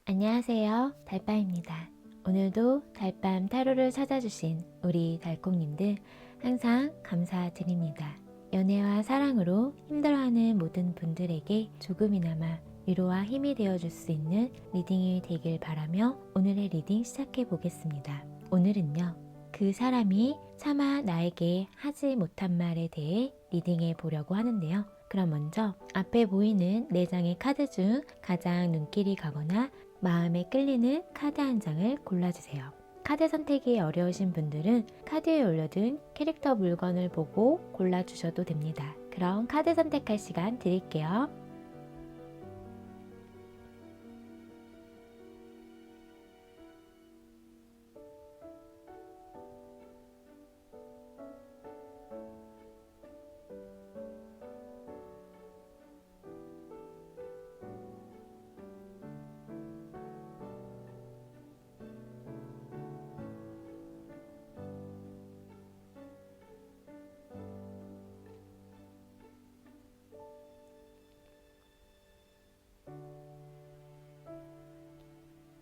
안녕하세요. 달빠입니다. 오늘도 달밤 타로를 찾아주신 우리 달콩님들 항상 감사드립니다. 연애와 사랑으로 힘들어하는 모든 분들에게 조금이나마 위로와 힘이 되어줄 수 있는 리딩이 되길 바라며 오늘의 리딩 시작해 보겠습니다. 오늘은요, 그 사람이 차마 나에게 하지 못한 말에 대해 리딩해 보려고 하는데요. 그럼 먼저 앞에 보이는 4장의 카드 중 가장 눈길이 가거나 마음에 끌리는 카드 한 장을 골라주세요. 카드 선택이 어려우신 분들은 카드 위에 올려둔 캐릭터 물건을 보고 골라주셔도 됩니다. 그럼 카드 선택할 시간 드릴게요.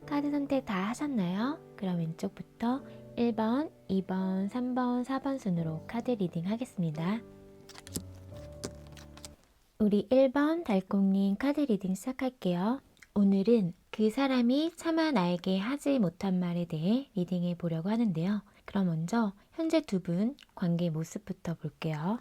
카드 선택 다 하셨나요? 그럼 왼쪽부터 1번, 2번, 3번, 4번 순으로 카드 리딩 하겠습니다. 우리 1번 달콩님 카드 리딩 시작할게요. 오늘은 그 사람이 차마 나에게 하지 못한 말에 대해 리딩해 보려고 하는데요. 그럼 먼저 현재 두 분 관계 모습부터 볼게요.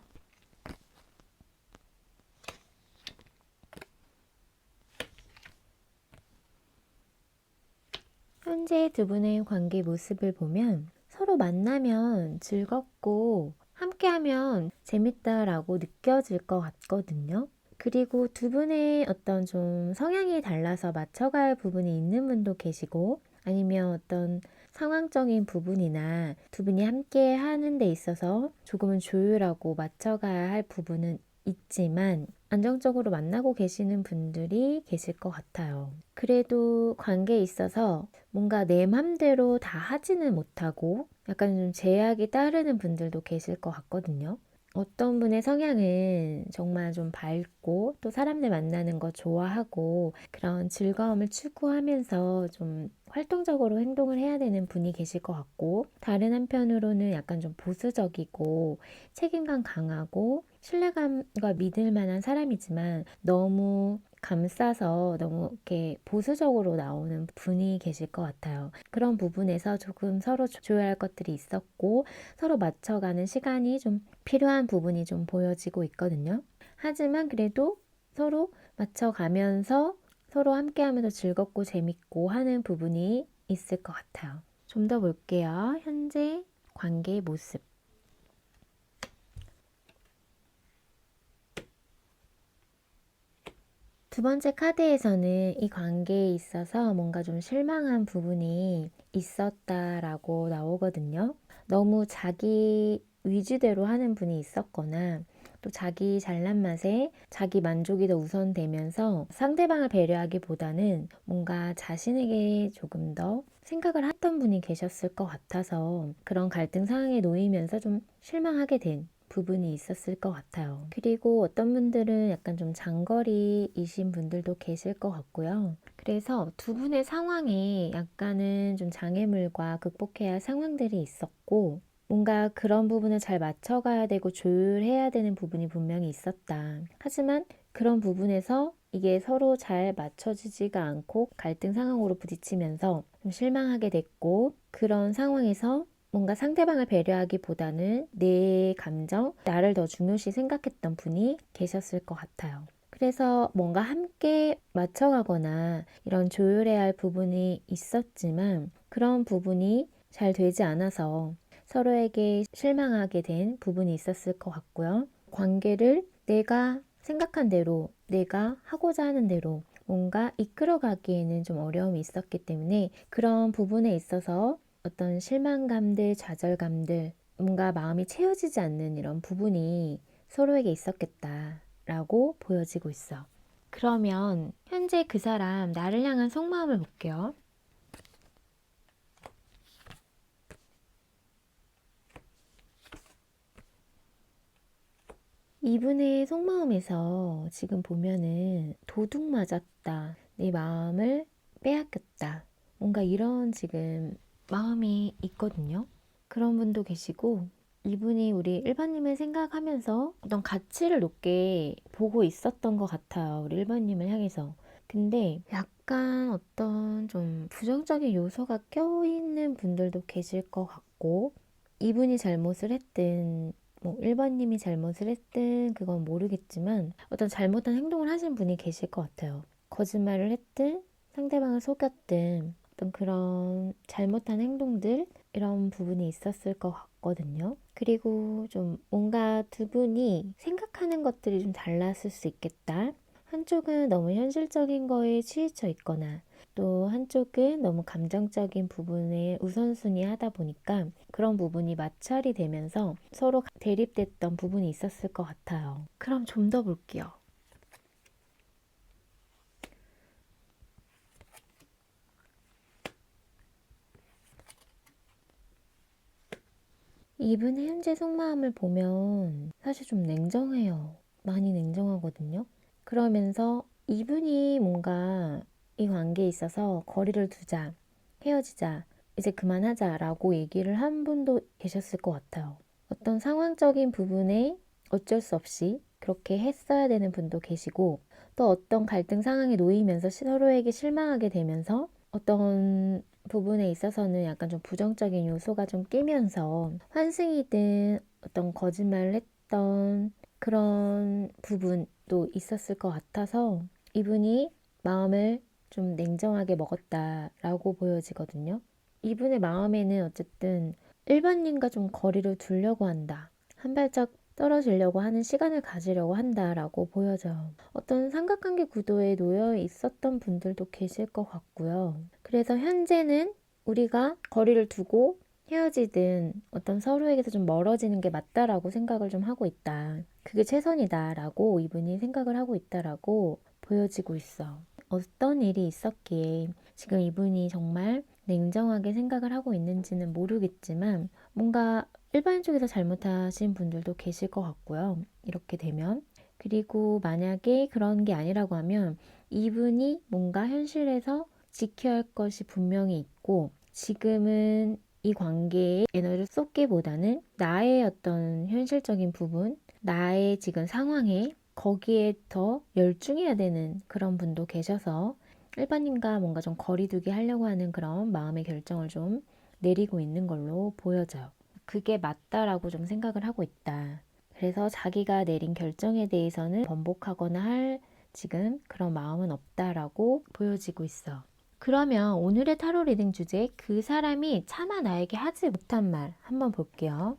현재 두 분의 관계 모습을 보면 서로 만나면 즐겁고 함께하면 재밌다라고 느껴질 것 같거든요. 그리고 두 분의 어떤 좀 성향이 달라서 맞춰가야 할 부분이 있는 분도 계시고 아니면 어떤 상황적인 부분이나 두 분이 함께 하는 데 있어서 조금은 조율하고 맞춰가야 할 부분은 있지만 안정적으로 만나고 계시는 분들이 계실 것 같아요. 그래도 관계에 있어서 뭔가 내 맘대로 다 하지는 못하고 약간 좀 제약이 따르는 분들도 계실 것 같거든요. 어떤 분의 성향은 정말 좀 밝고 또 사람들 만나는 거 좋아하고 그런 즐거움을 추구하면서 좀 활동적으로 행동을 해야 되는 분이 계실 것 같고 다른 한편으로는 약간 좀 보수적이고 책임감 강하고 신뢰감과 믿을 만한 사람이지만 너무 감싸서 너무 이렇게 보수적으로 나오는 분이 계실 것 같아요. 그런 부분에서 조금 서로 조율할 것들이 있었고 서로 맞춰가는 시간이 좀 필요한 부분이 좀 보여지고 있거든요. 하지만 그래도 서로 맞춰가면서 서로 함께하면서 즐겁고 재밌고 하는 부분이 있을 것 같아요. 좀 더 볼게요. 현재 관계의 모습. 두 번째 카드에서는 이 관계에 있어서 뭔가 좀 실망한 부분이 있었다라고 나오거든요. 너무 자기 위주대로 하는 분이 있었거나 또 자기 잘난 맛에 자기 만족이 더 우선되면서 상대방을 배려하기보다는 뭔가 자신에게 조금 더 생각을 했던 분이 계셨을 것 같아서 그런 갈등 상황에 놓이면서 좀 실망하게 된 부분이 있었을 것 같아요. 그리고 어떤 분들은 약간 좀 장거리이신 분들도 계실 것 같고요. 그래서 두 분의 상황에 약간은 좀 장애물과 극복해야 할 상황들이 있었고 뭔가 그런 부분을 잘 맞춰가야 되고 조율해야 되는 부분이 분명히 있었다. 하지만 그런 부분에서 이게 서로 잘 맞춰지지가 않고 갈등 상황으로 부딪히면서 좀 실망하게 됐고 그런 상황에서 뭔가 상대방을 배려하기보다는 내 감정, 나를 더 중요시 생각했던 분이 계셨을 것 같아요. 그래서 뭔가 함께 맞춰가거나 이런 조율해야 할 부분이 있었지만 그런 부분이 잘 되지 않아서 서로에게 실망하게 된 부분이 있었을 것 같고요. 관계를 내가 생각한 대로, 내가 하고자 하는 대로 뭔가 이끌어가기에는 좀 어려움이 있었기 때문에 그런 부분에 있어서 어떤 실망감들, 좌절감들, 뭔가 마음이 채워지지 않는 이런 부분이 서로에게 있었겠다라고 보여지고 있어. 그러면 현재 그 사람 나를 향한 속마음을 볼게요. 이분의 속마음에서 지금 보면은 도둑 맞았다. 내 마음을 빼앗겼다. 뭔가 이런 지금 마음이 있거든요. 그런 분도 계시고, 이분이 우리 일반님을 생각하면서 어떤 가치를 높게 보고 있었던 것 같아요. 우리 일반님을 향해서. 근데 약간 어떤 좀 부정적인 요소가 껴있는 분들도 계실 것 같고, 이분이 잘못을 했든, 뭐 일반님이 잘못을 했든 그건 모르겠지만 어떤 잘못한 행동을 하신 분이 계실 것 같아요. 거짓말을 했든 상대방을 속였든 어떤 그런 잘못한 행동들 이런 부분이 있었을 것 같거든요. 그리고 좀 뭔가 두 분이 생각하는 것들이 좀 달랐을 수 있겠다. 한쪽은 너무 현실적인 거에 치우쳐 있거나 또 한쪽은 너무 감정적인 부분에 우선순위 하다 보니까 그런 부분이 마찰이 되면서 서로 대립됐던 부분이 있었을 것 같아요. 그럼 좀 더 볼게요. 이분의 현재 속마음을 보면 사실 좀 냉정해요. 많이 냉정하거든요. 그러면서 이분이 뭔가 이 관계에 있어서 거리를 두자, 헤어지자, 이제 그만하자라고 얘기를 한 분도 계셨을 것 같아요. 어떤 상황적인 부분에 어쩔 수 없이 그렇게 했어야 되는 분도 계시고 또 어떤 갈등 상황에 놓이면서 서로에게 실망하게 되면서 어떤 부분에 있어서는 약간 좀 부정적인 요소가 좀 끼면서 환승이든 어떤 거짓말을 했던 그런 부분도 있었을 것 같아서 이분이 마음을 좀 냉정하게 먹었다라고 보여지거든요. 이분의 마음에는 어쨌든 일반인과 좀 거리를 두려고 한다. 한 발짝 떨어지려고 하는 시간을 가지려고 한다라고 보여져요. 어떤 삼각관계 구도에 놓여 있었던 분들도 계실 것 같고요. 그래서 현재는 우리가 거리를 두고 헤어지든 어떤 서로에게서 좀 멀어지는 게 맞다라고 생각을 좀 하고 있다. 그게 최선이다라고 이분이 생각을 하고 있다라고 보여지고 있어. 어떤 일이 있었기에 지금 이분이 정말 냉정하게 생각을 하고 있는지는 모르겠지만 뭔가 일반 쪽에서 잘못하신 분들도 계실 것 같고요. 이렇게 되면. 그리고 만약에 그런 게 아니라고 하면 이분이 뭔가 현실에서 지켜야 할 것이 분명히 있고 지금은 이 관계에 에너지를 쏟기보다는 나의 어떤 현실적인 부분, 나의 지금 상황에 거기에 더 열중해야 되는 그런 분도 계셔서 일반인과 뭔가 좀 거리두기 하려고 하는 그런 마음의 결정을 좀 내리고 있는 걸로 보여져요. 그게 맞다라고 좀 생각을 하고 있다. 그래서 자기가 내린 결정에 대해서는 번복하거나 할 지금 그런 마음은 없다라고 보여지고 있어. 그러면 오늘의 타로 리딩 주제, 그 사람이 차마 나에게 하지 못한 말 한번 볼게요.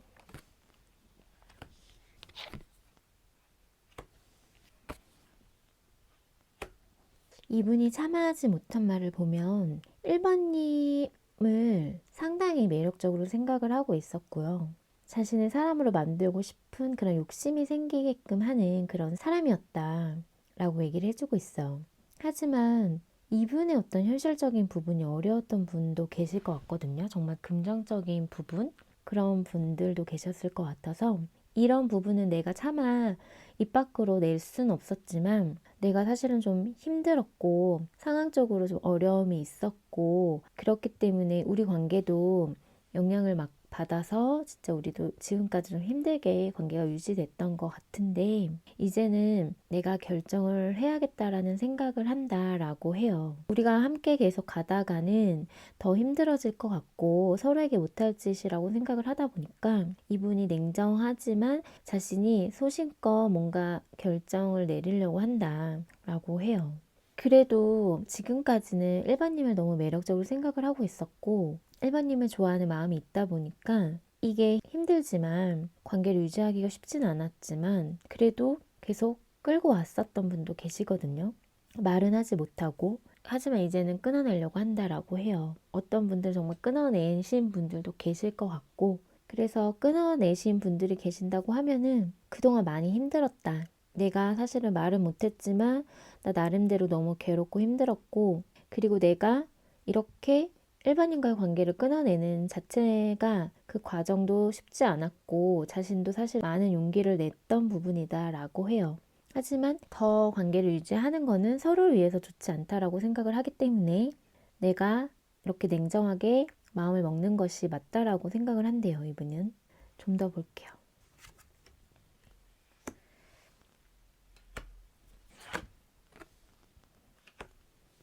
이분이 참아하지 못한 말을 보면 1번님을 상당히 매력적으로 생각을 하고 있었고요. 자신을 사람으로 만들고 싶은 그런 욕심이 생기게끔 하는 그런 사람이었다 라고 얘기를 해주고 있어. 하지만 이분의 어떤 현실적인 부분이 어려웠던 분도 계실 것 같거든요. 정말 긍정적인 부분? 그런 분들도 계셨을 것 같아서 이런 부분은 내가 차마 입 밖으로 낼 수는 없었지만 내가 사실은 좀 힘들었고 상황적으로 좀 어려움이 있었고 그렇기 때문에 우리 관계도 영향을 막 받아서 진짜 우리도 지금까지 좀 힘들게 관계가 유지됐던 것 같은데 이제는 내가 결정을 해야겠다라는 생각을 한다라고 해요. 우리가 함께 계속 가다가는 더 힘들어질 것 같고 서로에게 못할 짓이라고 생각을 하다 보니까 이분이 냉정하지만 자신이 소신껏 뭔가 결정을 내리려고 한다라고 해요. 그래도 지금까지는 일반님을 너무 매력적으로 생각을 하고 있었고 일반님을 좋아하는 마음이 있다 보니까 이게 힘들지만 관계를 유지하기가 쉽진 않았지만 그래도 계속 끌고 왔었던 분도 계시거든요. 말은 하지 못하고 하지만 이제는 끊어내려고 한다라고 해요. 어떤 분들 정말 끊어내신 분들도 계실 것 같고 그래서 끊어내신 분들이 계신다고 하면은 그동안 많이 힘들었다. 내가 사실은 말은 못했지만 나 나름대로 너무 괴롭고 힘들었고 그리고 내가 이렇게 일반인과의 관계를 끊어내는 자체가 그 과정도 쉽지 않았고 자신도 사실 많은 용기를 냈던 부분이다 라고 해요. 하지만 더 관계를 유지하는 거는 서로를 위해서 좋지 않다라고 생각을 하기 때문에 내가 이렇게 냉정하게 마음을 먹는 것이 맞다라고 생각을 한대요, 이분은. 좀 더 볼게요.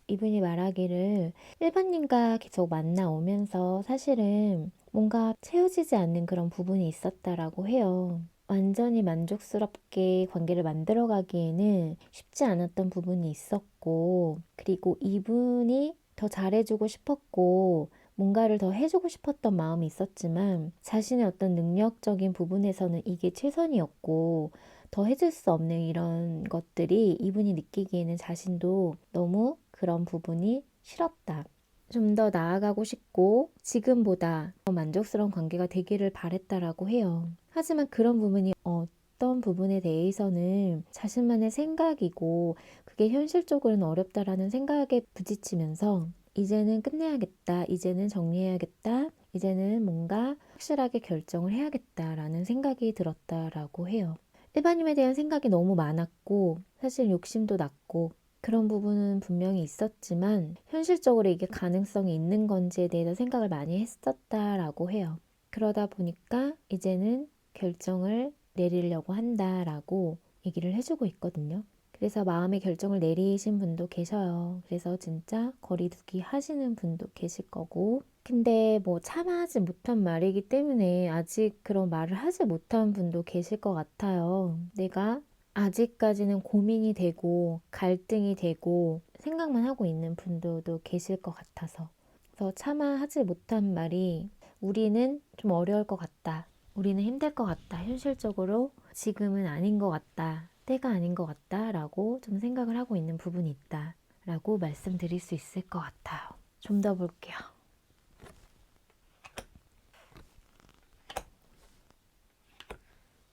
이분이 말하기를 일반인과 계속 만나오면서 사실은 뭔가 채워지지 않는 그런 부분이 있었다라고 해요. 완전히 만족스럽게 관계를 만들어가기에는 쉽지 않았던 부분이 있었고, 그리고 이분이 더 잘해주고 싶었고, 뭔가를 더 해주고 싶었던 마음이 있었지만, 자신의 어떤 능력적인 부분에서는 이게 최선이었고, 더 해줄 수 없는 이런 것들이 이분이 느끼기에는 자신도 너무 그런 부분이 싫었다. 좀 더 나아가고 싶고 지금보다 더 만족스러운 관계가 되기를 바랬다라고 해요. 하지만 그런 부분이 어떤 부분에 대해서는 자신만의 생각이고 그게 현실적으로는 어렵다라는 생각에 부딪히면서 이제는 끝내야겠다, 이제는 정리해야겠다, 이제는 뭔가 확실하게 결정을 해야겠다라는 생각이 들었다라고 해요. 일반인에 대한 생각이 너무 많았고 사실 욕심도 났고 그런 부분은 분명히 있었지만 현실적으로 이게 가능성이 있는 건지에 대해서 생각을 많이 했었다라고 해요. 그러다 보니까 이제는 결정을 내리려고 한다라고 얘기를 해주고 있거든요. 그래서 마음의 결정을 내리신 분도 계셔요. 그래서 진짜 거리두기 하시는 분도 계실 거고. 근데 뭐 참아하지 못한 말이기 때문에 아직 그런 말을 하지 못한 분도 계실 것 같아요. 내가 아직까지는 고민이 되고 갈등이 되고 생각만 하고 있는 분들도 계실 것 같아서. 그래서 차마 하지 못한 말이 우리는 좀 어려울 것 같다. 우리는 힘들 것 같다. 현실적으로 지금은 아닌 것 같다. 때가 아닌 것 같다. 라고 좀 생각을 하고 있는 부분이 있다. 라고 말씀드릴 수 있을 것 같아요. 좀 더 볼게요.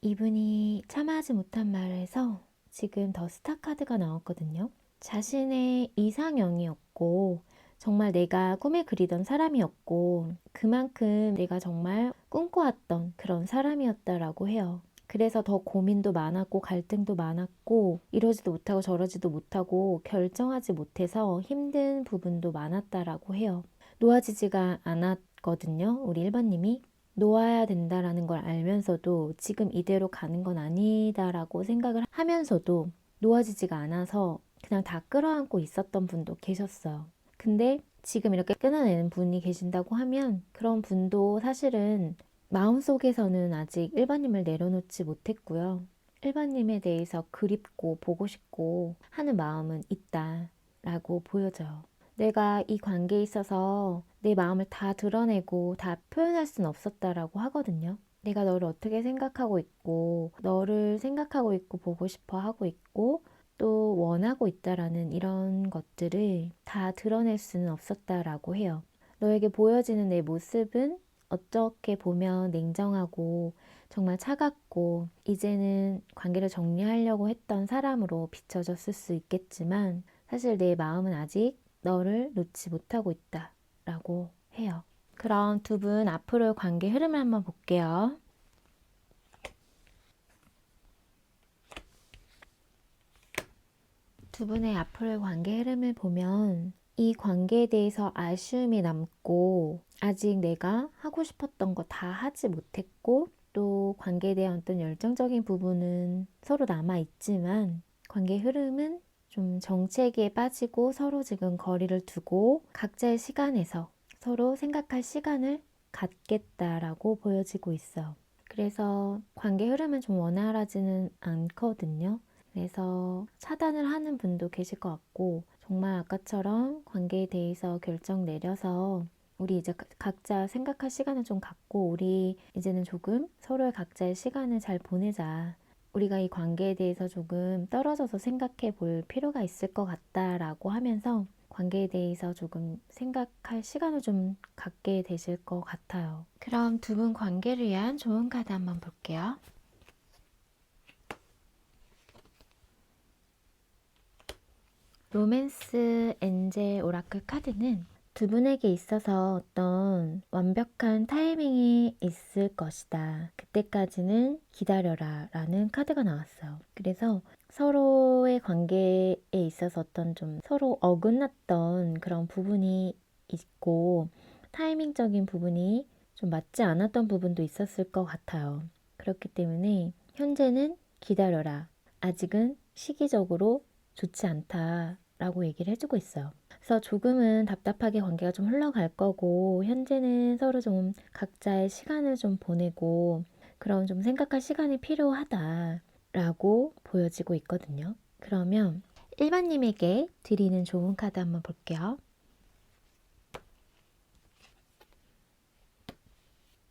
이분이 참아하지 못한 말에서 지금 더 스타 카드가 나왔거든요. 자신의 이상형이었고 정말 내가 꿈에 그리던 사람이었고 그만큼 내가 정말 꿈꿔왔던 그런 사람이었다라고 해요. 그래서 더 고민도 많았고 갈등도 많았고 이러지도 못하고 저러지도 못하고 결정하지 못해서 힘든 부분도 많았다라고 해요. 놓아지지가 않았거든요. 우리 1번님이. 놓아야 된다라는 걸 알면서도 지금 이대로 가는 건 아니다라고 생각을 하면서도 놓아지지가 않아서 그냥 다 끌어안고 있었던 분도 계셨어요. 근데 지금 이렇게 끊어내는 분이 계신다고 하면 그런 분도 사실은 마음속에서는 아직 일반님을 내려놓지 못했고요. 일반님에 대해서 그립고 보고 싶고 하는 마음은 있다라고 보여져요. 내가 이 관계에 있어서 내 마음을 다 드러내고 다 표현할 수는 없었다라고 하거든요. 내가 너를 어떻게 생각하고 있고 너를 생각하고 있고 보고 싶어 하고 있고 또 원하고 있다라는 이런 것들을 다 드러낼 수는 없었다라고 해요. 너에게 보여지는 내 모습은 어떻게 보면 냉정하고 정말 차갑고 이제는 관계를 정리하려고 했던 사람으로 비춰졌을 수 있겠지만 사실 내 마음은 아직 너를 놓지 못하고 있다 라고 해요. 그럼 두 분 앞으로의 관계 흐름을 한번 볼게요. 두 분의 앞으로의 관계 흐름을 보면 이 관계에 대해서 아쉬움이 남고 아직 내가 하고 싶었던 거 다 하지 못했고 또 관계에 대한 어떤 열정적인 부분은 서로 남아있지만 관계 흐름은 좀 정체기에 빠지고 서로 지금 거리를 두고 각자의 시간에서 서로 생각할 시간을 갖겠다라고 보여지고 있어요. 그래서 관계 흐름은 좀 원활하지는 않거든요. 그래서 차단을 하는 분도 계실 것 같고 정말 아까처럼 관계에 대해서 결정 내려서 우리 이제 각자 생각할 시간을 좀 갖고 우리 이제는 조금 서로의 각자의 시간을 잘 보내자. 우리가 이 관계에 대해서 조금 떨어져서 생각해 볼 필요가 있을 것 같다라고 하면서 관계에 대해서 조금 생각할 시간을 좀 갖게 되실 것 같아요. 그럼 두 분 관계를 위한 좋은 카드 한번 볼게요. 로맨스 엔젤 오라클 카드는 두 분에게 있어서 어떤 완벽한 타이밍이 있을 것이다. 그때까지는 기다려라 라는 카드가 나왔어요. 그래서 서로의 관계에 있어서 어떤 좀 서로 어긋났던 그런 부분이 있고 타이밍적인 부분이 좀 맞지 않았던 부분도 있었을 것 같아요. 그렇기 때문에 현재는 기다려라. 아직은 시기적으로 좋지 않다라고 얘기를 해주고 있어요. 그래서 조금은 답답하게 관계가 좀 흘러갈 거고 현재는 서로 좀 각자의 시간을 좀 보내고 그런 좀 생각할 시간이 필요하다라고 보여지고 있거든요. 그러면 일반님에게 드리는 좋은 카드 한번 볼게요.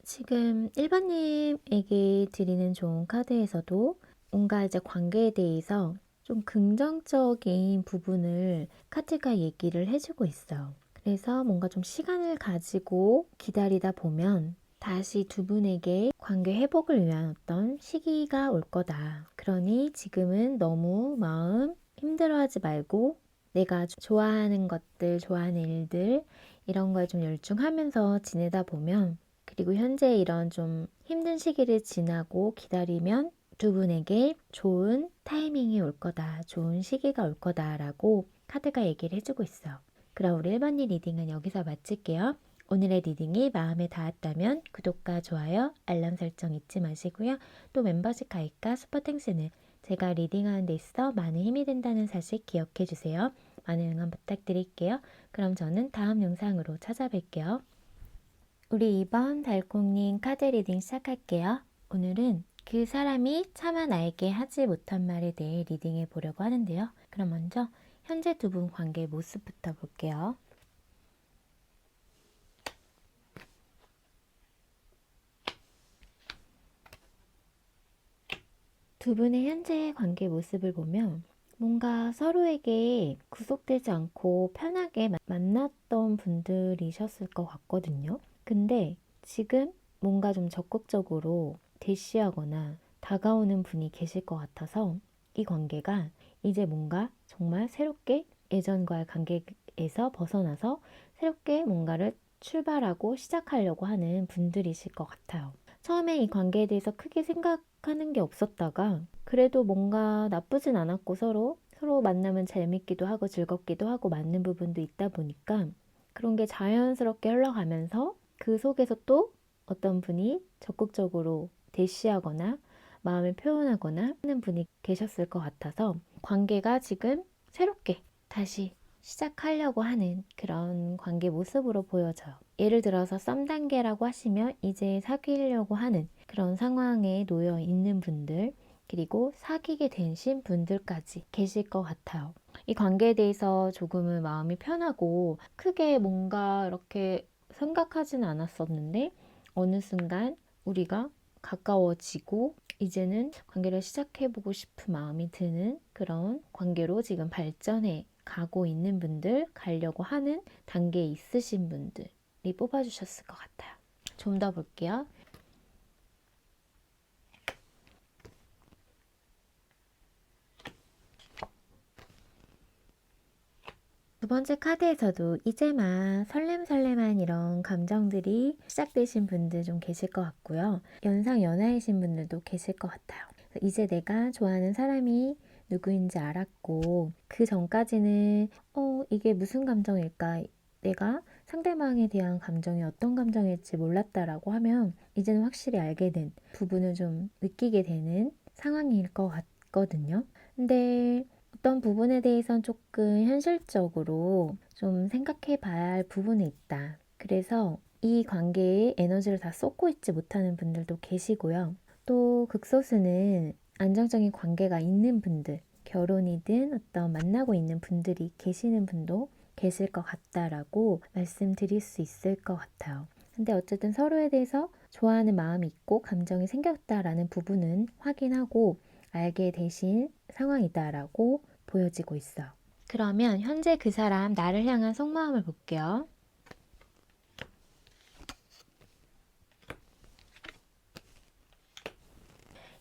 지금 일반님에게 드리는 좋은 카드에서도 뭔가 이제 관계에 대해서 좀 긍정적인 부분을 카드가 얘기를 해주고 있어요. 그래서 뭔가 좀 시간을 가지고 기다리다 보면 다시 두 분에게 관계 회복을 위한 어떤 시기가 올 거다. 그러니 지금은 너무 마음 힘들어하지 말고 내가 좋아하는 것들, 좋아하는 일들 이런 거에 좀 열중하면서 지내다 보면 그리고 현재 이런 좀 힘든 시기를 지나고 기다리면 두 분에게 좋은 타이밍이 올 거다, 좋은 시기가 올 거다라고 카드가 얘기를 해주고 있어요. 그럼 우리 1번님 리딩은 여기서 마칠게요. 오늘의 리딩이 마음에 닿았다면 구독과 좋아요, 알람 설정 잊지 마시고요. 또 멤버십 가입과 슈퍼땡스는 제가 리딩하는 데 있어 많은 힘이 된다는 사실 기억해 주세요. 많은 응원 부탁드릴게요. 그럼 저는 다음 영상으로 찾아뵐게요. 우리 2번 달콩님 카드 리딩 시작할게요. 오늘은 그 사람이 차마 나에게 하지 못한 말에 대해 리딩해 보려고 하는데요. 그럼 먼저 현재 두 분 관계의 모습부터 볼게요. 두 분의 현재 관계 모습을 보면 뭔가 서로에게 구속되지 않고 편하게 만났던 분들이셨을 것 같거든요. 근데 지금 뭔가 좀 적극적으로 대시하거나 다가오는 분이 계실 것 같아서 이 관계가 이제 뭔가 정말 새롭게 예전과의 관계에서 벗어나서 새롭게 뭔가를 출발하고 시작하려고 하는 분들이실 것 같아요. 처음에 이 관계에 대해서 크게 생각하는 게 없었다가 그래도 뭔가 나쁘진 않았고 서로 만나면 재밌기도 하고 즐겁기도 하고 맞는 부분도 있다 보니까 그런 게 자연스럽게 흘러가면서 그 속에서 또 어떤 분이 적극적으로 대시하거나 마음을 표현하거나 하는 분이 계셨을 것 같아서 관계가 지금 새롭게 다시 시작하려고 하는 그런 관계 모습으로 보여져요. 예를 들어서 썸 단계라고 하시면 이제 사귀려고 하는 그런 상황에 놓여 있는 분들 그리고 사귀게 되신 분들까지 계실 것 같아요. 이 관계에 대해서 조금은 마음이 편하고 크게 뭔가 이렇게 생각하지는 않았었는데 어느 순간 우리가 가까워지고 이제는 관계를 시작해보고 싶은 마음이 드는 그런 관계로 지금 발전해 가고 있는 분들, 가려고 하는 단계에 있으신 분들이 뽑아주셨을 것 같아요. 좀 더 볼게요. 두 번째 카드에서도 이제만 설렘설렘한 이런 감정들이 시작되신 분들 좀 계실 것 같고요. 연상 연하이신 분들도 계실 것 같아요. 이제 내가 좋아하는 사람이 누구인지 알았고 그 전까지는 이게 무슨 감정일까? 내가 상대방에 대한 감정이 어떤 감정일지 몰랐다라고 하면 이제는 확실히 알게 된 부분을 좀 느끼게 되는 상황일 것 같거든요. 근데 어떤 부분에 대해선 조금 현실적으로 좀 생각해 봐야 할 부분이 있다. 그래서 이 관계에 에너지를 다 쏟고 있지 못하는 분들도 계시고요. 또 극소수는 안정적인 관계가 있는 분들, 결혼이든 어떤 만나고 있는 분들이 계시는 분도 계실 것 같다라고 말씀드릴 수 있을 것 같아요. 근데 어쨌든 서로에 대해서 좋아하는 마음이 있고 감정이 생겼다라는 부분은 확인하고 알게 되신 상황이다라고 보여지고 있어요. 그러면 현재 그 사람 나를 향한 속마음을 볼게요.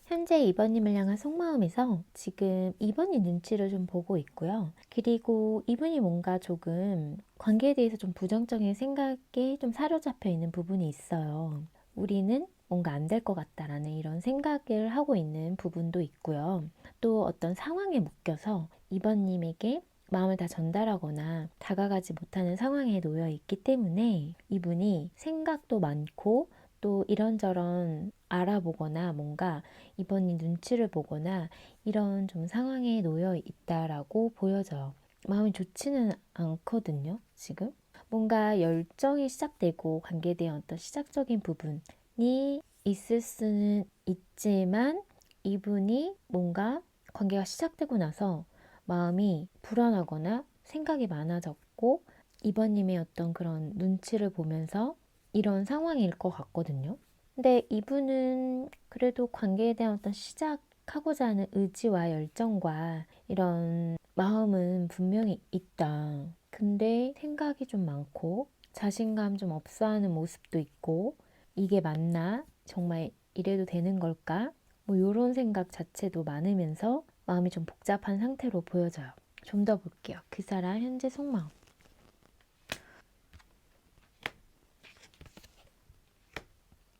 현재 2번님을 향한 속마음에서 지금 2번이 눈치를 좀 보고 있고요. 그리고 이분이 뭔가 조금 관계에 대해서 좀 부정적인 생각에 좀 사로잡혀 있는 부분이 있어요. 우리는 뭔가 안 될 것 같다라는 이런 생각을 하고 있는 부분도 있고요. 또 어떤 상황에 묶여서 2번님에게 마음을 다 전달하거나 다가가지 못하는 상황에 놓여 있기 때문에 이분이 생각도 많고 또 이런저런 알아보거나 뭔가 이번이 눈치를 보거나 이런 좀 상황에 놓여 있다라고 보여져요. 마음이 좋지는 않거든요, 지금. 뭔가 열정이 시작되고 관계에 대한 어떤 시작적인 부분이 있을 수는 있지만 이분이 뭔가 관계가 시작되고 나서 마음이 불안하거나 생각이 많아졌고 이번님의 어떤 그런 눈치를 보면서 이런 상황일 것 같거든요. 근데 이분은 그래도 관계에 대한 어떤 시작하고자 하는 의지와 열정과 이런 마음은 분명히 있다. 근데 생각이 좀 많고 자신감 좀 없어하는 모습도 있고 이게 맞나? 정말 이래도 되는 걸까? 뭐 이런 생각 자체도 많으면서 마음이 좀 복잡한 상태로 보여져요. 좀 더 볼게요. 그 사람 현재 속마음.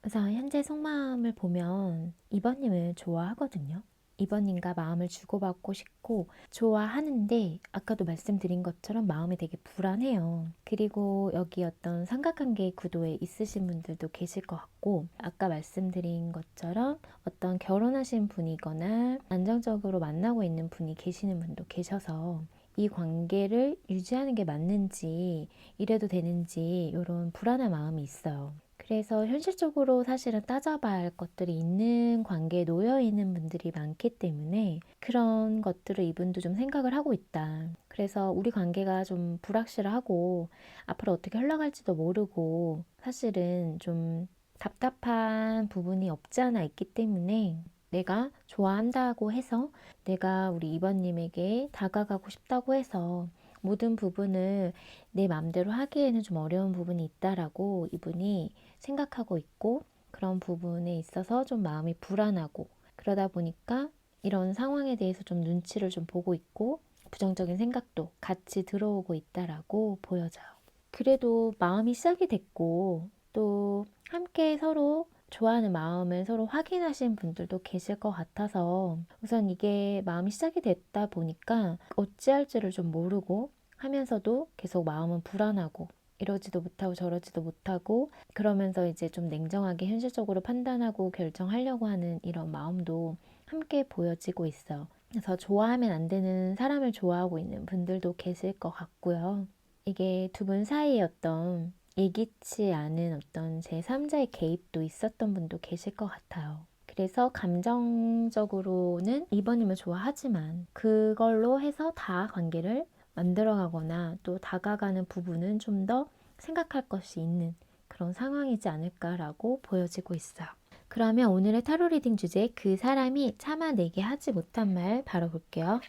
그래서 현재 속마음을 보면 2번님을 좋아하거든요. 2번님과 마음을 주고받고 싶고 좋아하는데 아까도 말씀드린 것처럼 마음이 되게 불안해요. 그리고 여기 어떤 삼각관계 구도에 있으신 분들도 계실 것 같고 아까 말씀드린 것처럼 어떤 결혼하신 분이거나 안정적으로 만나고 있는 분이 계시는 분도 계셔서 이 관계를 유지하는 게 맞는지 이래도 되는지 이런 불안한 마음이 있어요. 그래서 현실적으로 사실은 따져봐야 할 것들이 있는 관계에 놓여 있는 분들이 많기 때문에 그런 것들을 이분도 좀 생각을 하고 있다. 그래서 우리 관계가 좀 불확실하고 앞으로 어떻게 흘러갈지도 모르고 사실은 좀 답답한 부분이 없지 않아 있기 때문에 내가 좋아한다고 해서 내가 우리 이번님에게 다가가고 싶다고 해서 모든 부분을 내 맘대로 하기에는 좀 어려운 부분이 있다라고 이분이 생각하고 있고 그런 부분에 있어서 좀 마음이 불안하고 그러다 보니까 이런 상황에 대해서 좀 눈치를 좀 보고 있고 부정적인 생각도 같이 들어오고 있다라고 보여져요. 그래도 마음이 시작이 됐고 또 함께 서로 좋아하는 마음을 서로 확인하신 분들도 계실 것 같아서 우선 이게 마음이 시작이 됐다 보니까 어찌할지를 좀 모르고 하면서도 계속 마음은 불안하고 이러지도 못하고 저러지도 못하고 그러면서 이제 좀 냉정하게 현실적으로 판단하고 결정하려고 하는 이런 마음도 함께 보여지고 있어요. 그래서 좋아하면 안 되는 사람을 좋아하고 있는 분들도 계실 것 같고요. 이게 두 분 사이에 어떤 예기치 않은 어떤 제3자의 개입도 있었던 분도 계실 것 같아요. 그래서 감정적으로는 2번님을 좋아하지만 그걸로 해서 다 관계를 만들어가거나 또 다가가는 부분은 좀 더 생각할 것이 있는 그런 상황이지 않을까라고 보여지고 있어요. 그러면 오늘의 타로 리딩 주제 그 사람이 참아내게 하지 못한 말 바로 볼게요.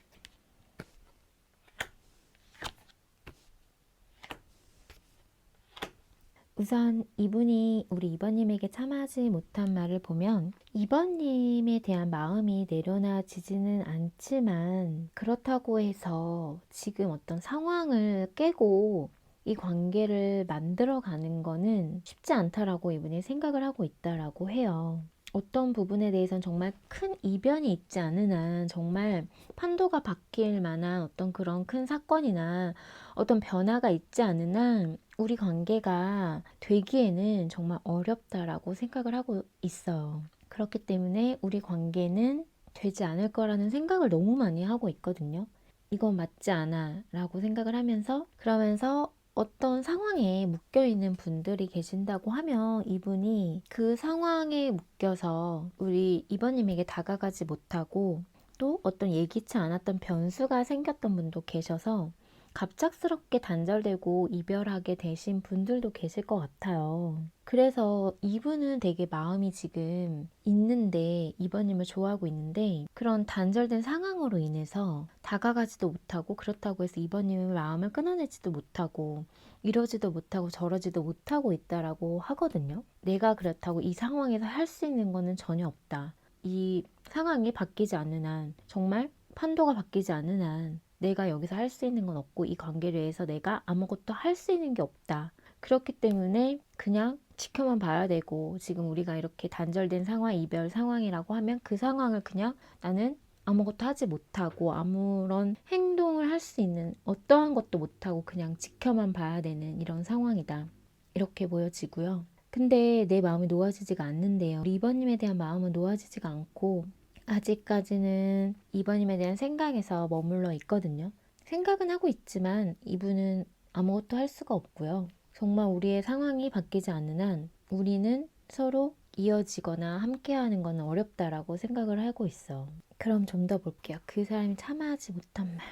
우선 이분이 우리 2번님에게 참아하지 못한 말을 보면 2번님에 대한 마음이 내려놔지지는 않지만 그렇다고 해서 지금 어떤 상황을 깨고 이 관계를 만들어가는 거는 쉽지 않다라고 이분이 생각을 하고 있다라고 해요. 어떤 부분에 대해서는 정말 큰 이변이 있지 않은 한 정말 판도가 바뀔 만한 어떤 그런 큰 사건이나 어떤 변화가 있지 않은 한 우리 관계가 되기에는 정말 어렵다라고 생각을 하고 있어요. 그렇기 때문에 우리 관계는 되지 않을 거라는 생각을 너무 많이 하고 있거든요. 이건 맞지 않아 라고 생각을 하면서 그러면서 어떤 상황에 묶여 있는 분들이 계신다고 하면 이분이 그 상황에 묶여서 우리 이번님에게 다가가지 못하고 또 어떤 예기치 않았던 변수가 생겼던 분도 계셔서 갑작스럽게 단절되고 이별하게 되신 분들도 계실 것 같아요. 그래서 이분은 되게 마음이 지금 있는데 이번님을 좋아하고 있는데 그런 단절된 상황으로 인해서 다가가지도 못하고 그렇다고 해서 이번님의 마음을 끊어내지도 못하고 이러지도 못하고 저러지도 못하고 있다라고 하거든요. 내가 그렇다고 이 상황에서 할 수 있는 거는 전혀 없다. 이 상황이 바뀌지 않는 한 정말 판도가 바뀌지 않는 한 내가 여기서 할 수 있는 건 없고 이 관계를 위해서 내가 아무것도 할 수 있는 게 없다. 그렇기 때문에 그냥 지켜만 봐야 되고 지금 우리가 이렇게 단절된 상황, 이별 상황이라고 하면 그 상황을 그냥 나는 아무것도 하지 못하고 아무런 행동을 생각을 할 수 있는 어떠한 것도 못하고 그냥 지켜만 봐야 되는 이런 상황이다. 이렇게 보여지고요. 근데 내 마음이 놓아지지가 않는데요. 우리 이번님에 대한 마음은 놓아지지가 않고 아직까지는 이번님에 대한 생각에서 머물러 있거든요. 생각은 하고 있지만 이분은 아무것도 할 수가 없고요. 정말 우리의 상황이 바뀌지 않는 한 우리는 서로 이어지거나 함께하는 건 어렵다라고 생각을 하고 있어. 그럼 좀 더 볼게요. 그 사람이 참아하지 못한 말.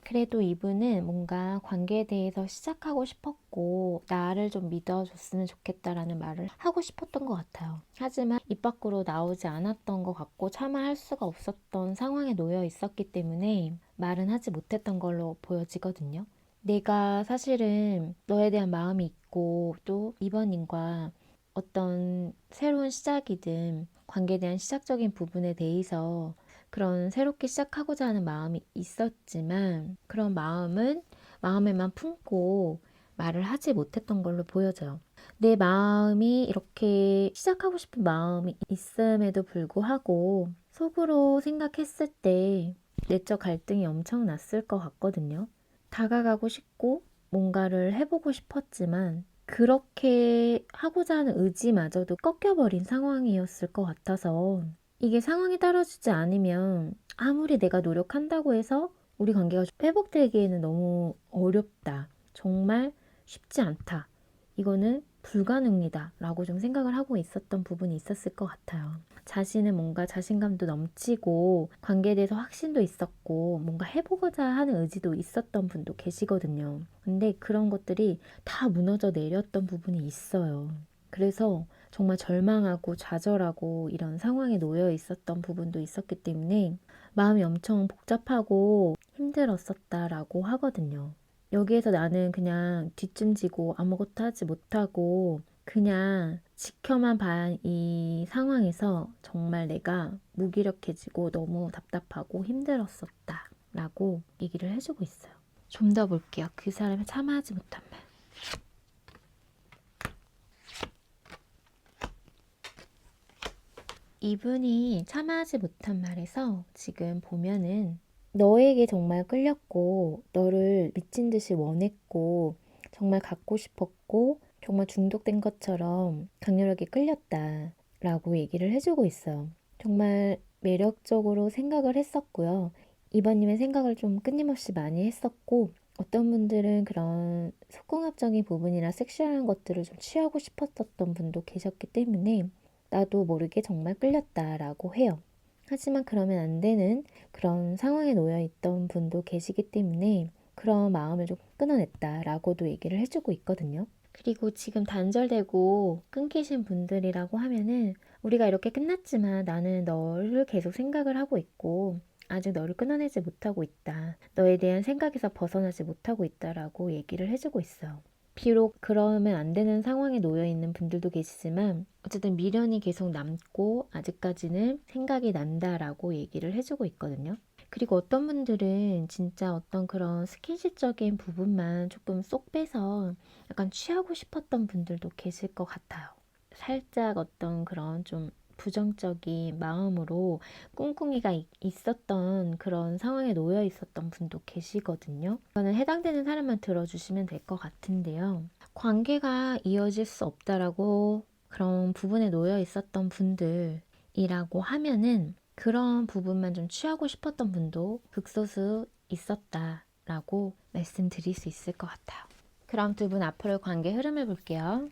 그래도 이분은 뭔가 관계에 대해서 시작하고 싶었고 나를 좀 믿어줬으면 좋겠다라는 말을 하고 싶었던 것 같아요. 하지만 입 밖으로 나오지 않았던 것 같고 차마 할 수가 없었던 상황에 놓여 있었기 때문에 말은 하지 못했던 걸로 보여지거든요. 내가 사실은 너에 대한 마음이 있고 또 이번님과 어떤 새로운 시작이든 관계에 대한 시작적인 부분에 대해서 그런 새롭게 시작하고자 하는 마음이 있었지만 그런 마음은 마음에만 품고 말을 하지 못했던 걸로 보여져요. 내 마음이 이렇게 시작하고 싶은 마음이 있음에도 불구하고 속으로 생각했을 때 내적 갈등이 엄청 났을 것 같거든요. 다가가고 싶고 뭔가를 해보고 싶었지만 그렇게 하고자 하는 의지마저도 꺾여버린 상황이었을 것 같아서 이게 상황이 따라주지 않으면 아무리 내가 노력한다고 해서 우리 관계가 회복되기에는 너무 어렵다. 정말 쉽지 않다. 이거는 불가능이다 라고 좀 생각을 하고 있었던 부분이 있었을 것 같아요. 자신은 뭔가 자신감도 넘치고 관계에 대해서 확신도 있었고 뭔가 해보고자 하는 의지도 있었던 분도 계시거든요. 근데 그런 것들이 다 무너져 내렸던 부분이 있어요. 그래서 정말 절망하고 좌절하고 이런 상황에 놓여 있었던 부분도 있었기 때문에 마음이 엄청 복잡하고 힘들었었다라고 하거든요. 여기에서 나는 그냥 뒷짐지고 아무것도 하지 못하고 그냥 지켜만 봐 이 상황에서 정말 내가 무기력해지고 너무 답답하고 힘들었었다 라고 얘기를 해주고 있어요. 좀 더 볼게요. 그 사람이 참아하지 못한 말. 이분이 참아하지 못한 말에서 지금 보면은 너에게 정말 끌렸고 너를 미친 듯이 원했고 정말 갖고 싶었고 정말 중독된 것처럼 강렬하게 끌렸다 라고 얘기를 해주고 있어요. 정말 매력적으로 생각을 했었고요. 이번님의 생각을 좀 끊임없이 많이 했었고 어떤 분들은 그런 속궁합적인 부분이나 섹슈얼한 것들을 좀 취하고 싶었던 분도 계셨기 때문에 나도 모르게 정말 끌렸다라고 해요. 하지만 그러면 안 되는 그런 상황에 놓여 있던 분도 계시기 때문에 그런 마음을 좀 끊어냈다라고도 얘기를 해주고 있거든요. 그리고 지금 단절되고 끊기신 분들이라고 하면은 우리가 이렇게 끝났지만 나는 너를 계속 생각을 하고 있고 아직 너를 끊어내지 못하고 있다. 너에 대한 생각에서 벗어나지 못하고 있다라고 얘기를 해주고 있어요. 비록 그러면 안 되는 상황에 놓여 있는 분들도 계시지만 어쨌든 미련이 계속 남고 아직까지는 생각이 난다라고 얘기를 해주고 있거든요. 그리고 어떤 분들은 진짜 어떤 그런 스킨십적인 부분만 조금 쏙 빼서 약간 취하고 싶었던 분들도 계실 것 같아요. 살짝 어떤 그런 좀 부정적인 마음으로 꿍꿍이가 있었던 그런 상황에 놓여 있었던 분도 계시거든요. 이거는 해당되는 사람만 들어주시면 될 것 같은데요. 관계가 이어질 수 없다라고 그런 부분에 놓여 있었던 분들이라고 하면은 그런 부분만 좀 취하고 싶었던 분도 극소수 있었다라고 말씀드릴 수 있을 것 같아요. 그럼 두 분 앞으로의 관계 흐름을 볼게요.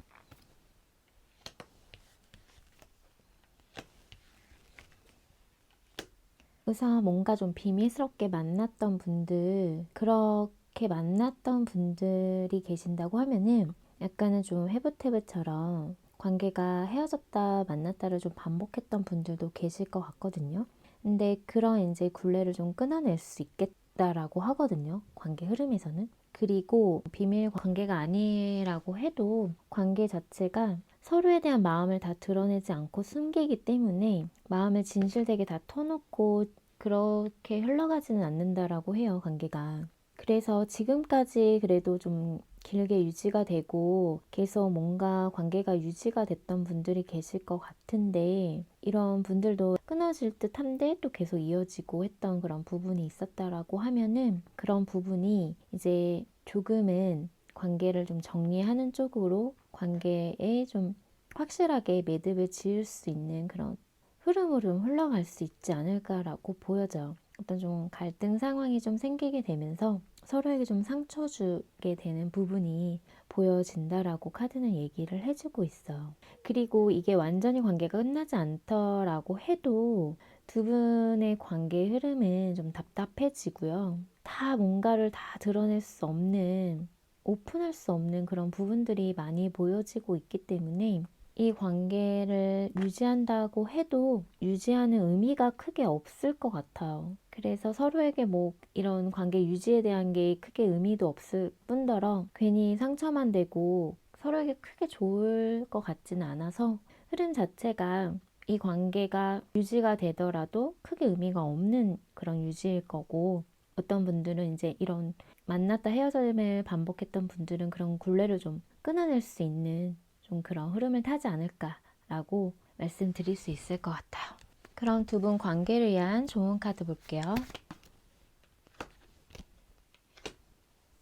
우선 뭔가 좀 비밀스럽게 만났던 분들, 그렇게 만났던 분들이 계신다고 하면은 약간은 좀 해부태부처럼 관계가 헤어졌다 만났다를 좀 반복했던 분들도 계실 것 같거든요. 근데 그런 이제 굴레를 좀 끊어낼 수 있겠다라고 하거든요. 관계 흐름에서는. 그리고 비밀 관계가 아니라고 해도 관계 자체가 서로에 대한 마음을 다 드러내지 않고 숨기기 때문에 마음을 진실되게 다 터놓고 그렇게 흘러가지는 않는다라고 해요, 관계가. 그래서 지금까지 그래도 좀 길게 유지가 되고 계속 뭔가 관계가 유지가 됐던 분들이 계실 것 같은데, 이런 분들도 끊어질 듯한데 또 계속 이어지고 했던 그런 부분이 있었다라고 하면은, 그런 부분이 이제 조금은 관계를 좀 정리하는 쪽으로 관계에 좀 확실하게 매듭을 지을 수 있는 그런 흐름으로 좀 흘러갈 수 있지 않을까라고 보여져요. 어떤 좀 갈등 상황이 좀 생기게 되면서 서로에게 좀 상처 주게 되는 부분이 보여진다라고 카드는 얘기를 해주고 있어요. 그리고 이게 완전히 관계가 끝나지 않더라고 해도 두 분의 관계 흐름은 좀 답답해지고요. 다 뭔가를 다 드러낼 수 없는, 오픈할 수 없는 그런 부분들이 많이 보여지고 있기 때문에 이 관계를 유지한다고 해도 유지하는 의미가 크게 없을 것 같아요. 그래서 서로에게 뭐 이런 관계 유지에 대한 게 크게 의미도 없을 뿐더러 괜히 상처만 되고 서로에게 크게 좋을 것 같지는 않아서, 흐름 자체가 이 관계가 유지가 되더라도 크게 의미가 없는 그런 유지일 거고, 어떤 분들은 이제 이런 만났다 헤어짐을 반복했던 분들은 그런 굴레를 좀 끊어낼 수 있는 좀 그런 흐름을 타지 않을까라고 말씀드릴 수 있을 것 같아요. 그럼 두 분 관계를 위한 좋은 카드 볼게요.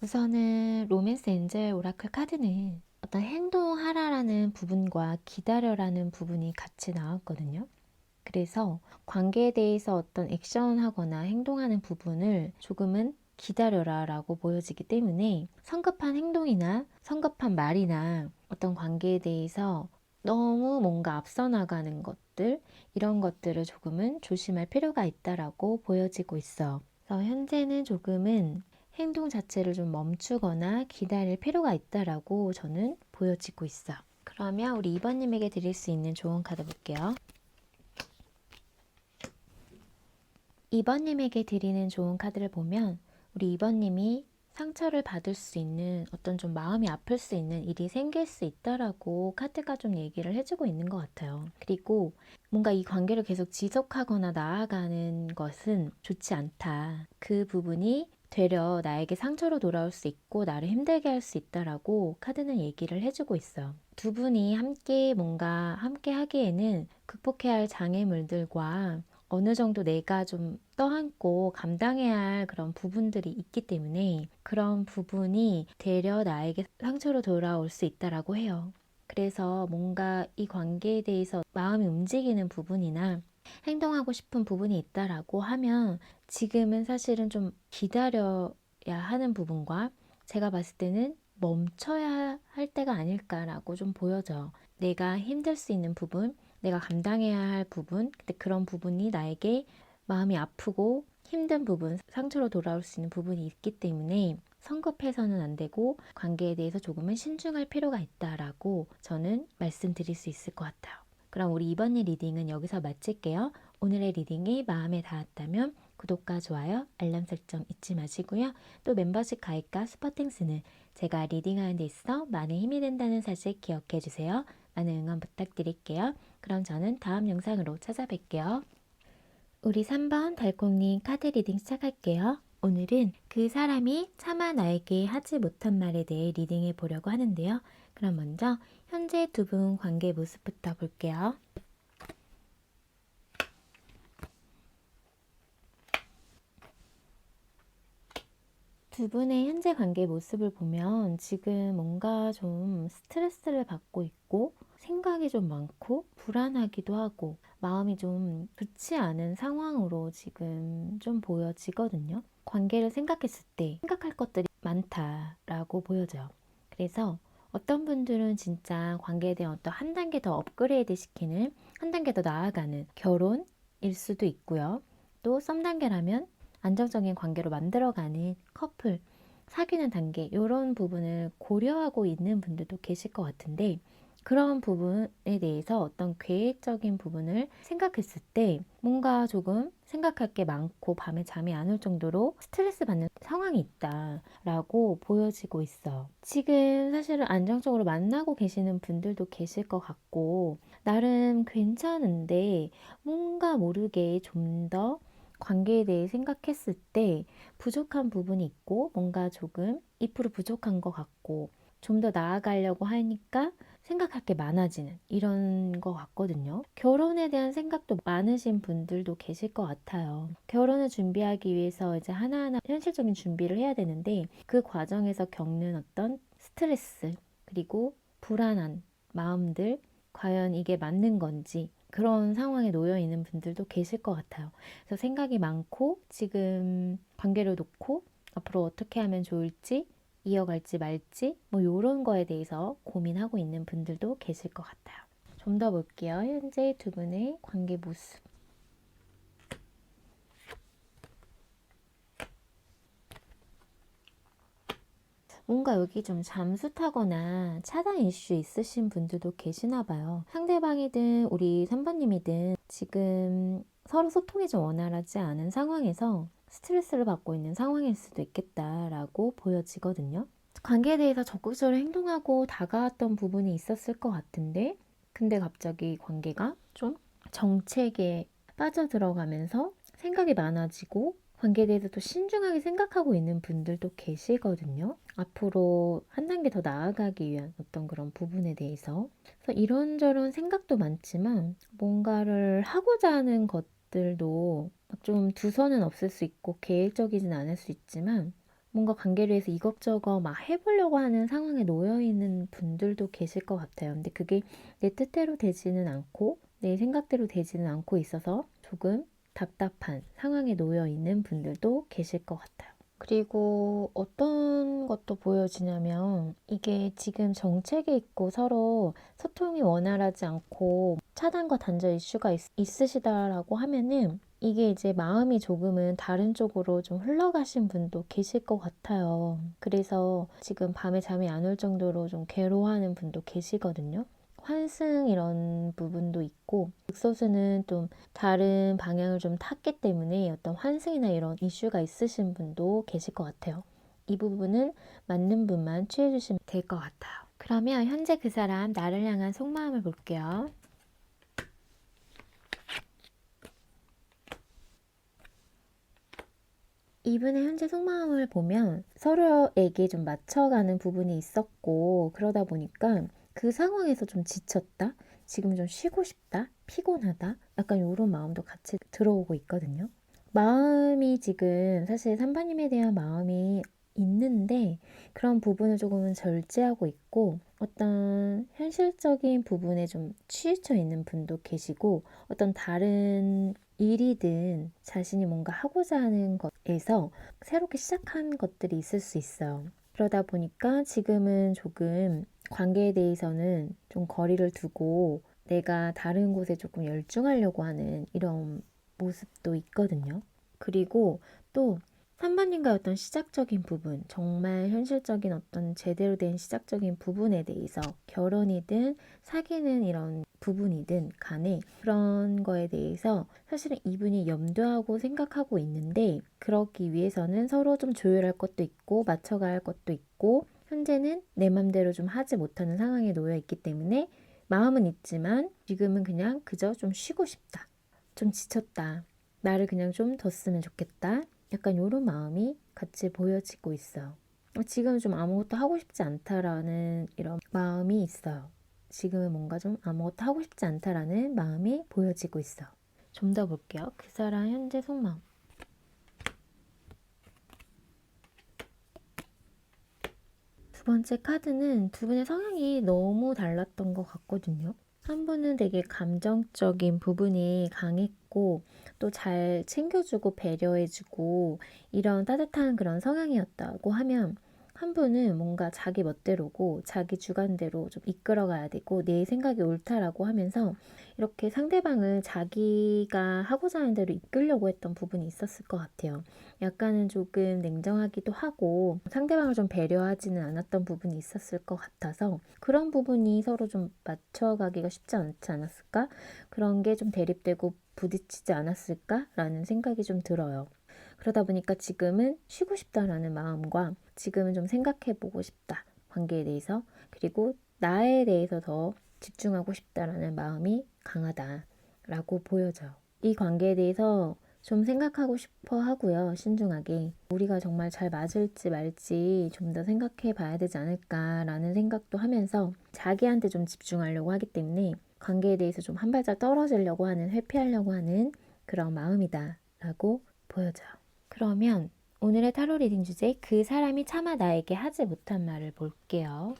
우선은 로맨스 엔젤 오라클 카드는 어떤 행동하라라는 부분과 기다려라는 부분이 같이 나왔거든요. 그래서 관계에 대해서 어떤 액션하거나 행동하는 부분을 조금은 기다려라 라고 보여지기 때문에, 성급한 행동이나 성급한 말이나 어떤 관계에 대해서 너무 뭔가 앞서 나가는 것들, 이런 것들을 조금은 조심할 필요가 있다라고 보여지고 있어. 그래서 현재는 조금은 행동 자체를 좀 멈추거나 기다릴 필요가 있다라고 저는 보여지고 있어. 그러면 우리 2번님에게 드릴 수 있는 좋은 카드 볼게요. 2번님에게 드리는 좋은 카드를 보면, 우리 2번님이 상처를 받을 수 있는, 어떤 좀 마음이 아플 수 있는 일이 생길 수 있다라고 카드가 좀 얘기를 해주고 있는 것 같아요. 그리고 뭔가 이 관계를 계속 지속하거나 나아가는 것은 좋지 않다. 그 부분이 되려 나에게 상처로 돌아올 수 있고 나를 힘들게 할 수 있다라고 카드는 얘기를 해주고 있어요. 두 분이 함께 뭔가 함께 하기에는 극복해야 할 장애물들과 어느 정도 내가 좀 떠안고 감당해야 할 그런 부분들이 있기 때문에, 그런 부분이 되려 나에게 상처로 돌아올 수 있다라고 해요. 그래서 뭔가 이 관계에 대해서 마음이 움직이는 부분이나 행동하고 싶은 부분이 있다라고 하면, 지금은 사실은 좀 기다려야 하는 부분과 제가 봤을 때는 멈춰야 할 때가 아닐까라고 좀 보여져요. 내가 힘들 수 있는 부분, 내가 감당해야 할 부분, 근데 그런 부분이 나에게 마음이 아프고 힘든 부분, 상처로 돌아올 수 있는 부분이 있기 때문에 성급해서는 안 되고 관계에 대해서 조금은 신중할 필요가 있다라고 저는 말씀드릴 수 있을 것 같아요. 그럼 우리 이번 일 리딩은 여기서 마칠게요. 오늘의 리딩이 마음에 닿았다면 구독과 좋아요, 알람 설정 잊지 마시고요. 또 멤버십 가입과 스퍼팅스는 제가 리딩하는 데 있어 많은 힘이 된다는 사실 기억해 주세요. 많은 응원 부탁드릴게요. 그럼 저는 다음 영상으로 찾아뵐게요. 우리 3번 달콩님 카드 리딩 시작할게요. 오늘은 그 사람이 차마 나에게 하지 못한 말에 대해 리딩해 보려고 하는데요. 그럼 먼저 현재 두 분 관계 모습부터 볼게요. 두 분의 현재 관계 모습을 보면 지금 뭔가 좀 스트레스를 받고 있고 생각이 좀 많고 불안하기도 하고 마음이 좀 좋지 않은 상황으로 지금 좀 보여지거든요. 관계를 생각했을 때 생각할 것들이 많다라고 보여져요. 그래서 어떤 분들은 진짜 관계에 대한 어떤 한 단계 더 업그레이드 시키는, 한 단계 더 나아가는 결혼일 수도 있고요. 또 썸 단계라면 안정적인 관계로 만들어가는 커플, 사귀는 단계, 이런 부분을 고려하고 있는 분들도 계실 것 같은데, 그런 부분에 대해서 어떤 계획적인 부분을 생각했을 때 뭔가 조금 생각할 게 많고 밤에 잠이 안 올 정도로 스트레스 받는 상황이 있다라고 보여지고 있어. 지금 사실은 안정적으로 만나고 계시는 분들도 계실 것 같고 나름 괜찮은데 뭔가 모르게 좀 더 관계에 대해 생각했을 때 부족한 부분이 있고 뭔가 조금 2% 부족한 것 같고 좀 더 나아가려고 하니까 생각할 게 많아지는 이런 것 같거든요. 결혼에 대한 생각도 많으신 분들도 계실 것 같아요. 결혼을 준비하기 위해서 이제 하나하나 현실적인 준비를 해야 되는데 그 과정에서 겪는 어떤 스트레스 그리고 불안한 마음들 과연 이게 맞는 건지 그런 상황에 놓여 있는 분들도 계실 것 같아요. 그래서 생각이 많고 지금 관계를 놓고 앞으로 어떻게 하면 좋을지 이어갈지 말지 뭐 이런 거에 대해서 고민하고 있는 분들도 계실 것 같아요. 좀 더 볼게요. 현재 두 분의 관계 모습. 뭔가 여기 좀 잠수 타거나 차단 이슈 있으신 분들도 계시나 봐요. 상대방이든 우리 3번님이든 지금 서로 소통이 좀 원활하지 않은 상황에서 스트레스를 받고 있는 상황일 수도 있겠다라고 보여지거든요. 관계에 대해서 적극적으로 행동하고 다가왔던 부분이 있었을 것 같은데 근데 갑자기 관계가 좀 정체기에 빠져들어가면서 생각이 많아지고 관계에 대해서 또 신중하게 생각하고 있는 분들도 계시거든요. 앞으로 한 단계 더 나아가기 위한 어떤 그런 부분에 대해서. 그래서 이런저런 생각도 많지만 뭔가를 하고자 하는 것들도 좀 두서는 없을 수 있고 계획적이진 않을 수 있지만 뭔가 관계를 위해서 이것저것 막 해보려고 하는 상황에 놓여 있는 분들도 계실 것 같아요. 근데 그게 내 뜻대로 되지는 않고 내 생각대로 되지는 않고 있어서 조금 답답한 상황에 놓여 있는 분들도 계실 것 같아요. 그리고 어떤 것도 보여지냐면 이게 지금 정책이 있고 서로 소통이 원활하지 않고 차단과 단절 이슈가 있으시다라고 하면은 이게 이제 마음이 조금은 다른 쪽으로 좀 흘러가신 분도 계실 것 같아요. 그래서 지금 밤에 잠이 안 올 정도로 좀 괴로워하는 분도 계시거든요. 환승 이런 부분도 있고 극소수는 좀 다른 방향을 좀 탔기 때문에 어떤 환승이나 이런 이슈가 있으신 분도 계실 것 같아요. 이 부분은 맞는 분만 취해주시면 될 것 같아요. 그러면 현재 그 사람 나를 향한 속마음을 볼게요. 이분의 현재 속마음을 보면 서로에게 좀 맞춰가는 부분이 있었고 그러다 보니까 그 상황에서 좀 지쳤다? 지금 좀 쉬고 싶다? 피곤하다? 약간 이런 마음도 같이 들어오고 있거든요. 마음이 지금 사실 산바님에 대한 마음이 있는데 그런 부분을 조금은 절제하고 있고 어떤 현실적인 부분에 좀 치우쳐 있는 분도 계시고 어떤 다른 일이든 자신이 뭔가 하고자 하는 것에서 새롭게 시작한 것들이 있을 수 있어요. 그러다 보니까 지금은 조금 관계에 대해서는 좀 거리를 두고 내가 다른 곳에 조금 열중하려고 하는 이런 모습도 있거든요. 그리고 또 3번님과의 어떤 시작적인 부분, 정말 현실적인 어떤 제대로 된 시작적인 부분에 대해서 결혼이든 사귀는 이런 부분이든 간에 그런 거에 대해서 사실은 이분이 염두하고 생각하고 있는데 그러기 위해서는 서로 좀 조율할 것도 있고 맞춰가야 할 것도 있고 현재는 내 맘대로 좀 하지 못하는 상황에 놓여 있기 때문에 마음은 있지만 지금은 그냥 그저 좀 쉬고 싶다. 좀 지쳤다. 나를 그냥 좀 뒀으면 좋겠다. 약간 이런 마음이 같이 보여지고 있어요. 지금 좀 아무것도 하고 싶지 않다라는 이런 마음이 있어요. 지금은 뭔가 좀 아무것도 하고 싶지 않다라는 마음이 보여지고 있어요. 좀 더 볼게요. 그 사람 현재 속마음. 두 번째 카드는 두 분의 성향이 너무 달랐던 것 같거든요. 한 분은 되게 감정적인 부분이 강했고 또 잘 챙겨주고 배려해주고 이런 따뜻한 그런 성향이었다고 하면 한 분은 뭔가 자기 멋대로고 자기 주관대로 좀 이끌어가야 되고 내 생각이 옳다라고 하면서 이렇게 상대방을 자기가 하고자 하는 대로 이끌려고 했던 부분이 있었을 것 같아요. 약간은 조금 냉정하기도 하고 상대방을 좀 배려하지는 않았던 부분이 있었을 것 같아서 그런 부분이 서로 좀 맞춰가기가 쉽지 않지 않았을까? 그런 게 좀 대립되고 부딪히지 않았을까라는 생각이 좀 들어요. 그러다 보니까 지금은 쉬고 싶다라는 마음과 지금은 좀 생각해보고 싶다. 관계에 대해서. 그리고 나에 대해서 더 집중하고 싶다라는 마음이 강하다라고 보여져요. 이 관계에 대해서 좀 생각하고 싶어 하고요. 신중하게. 우리가 정말 잘 맞을지 말지 좀 더 생각해 봐야 되지 않을까라는 생각도 하면서 자기한테 좀 집중하려고 하기 때문에 관계에 대해서 좀 한 발짝 떨어지려고 하는, 회피하려고 하는 그런 마음이다 라고 보여져요. 그러면 오늘의 타로 리딩 주제, 그 사람이 차마 나에게 하지 못한 말을 볼게요.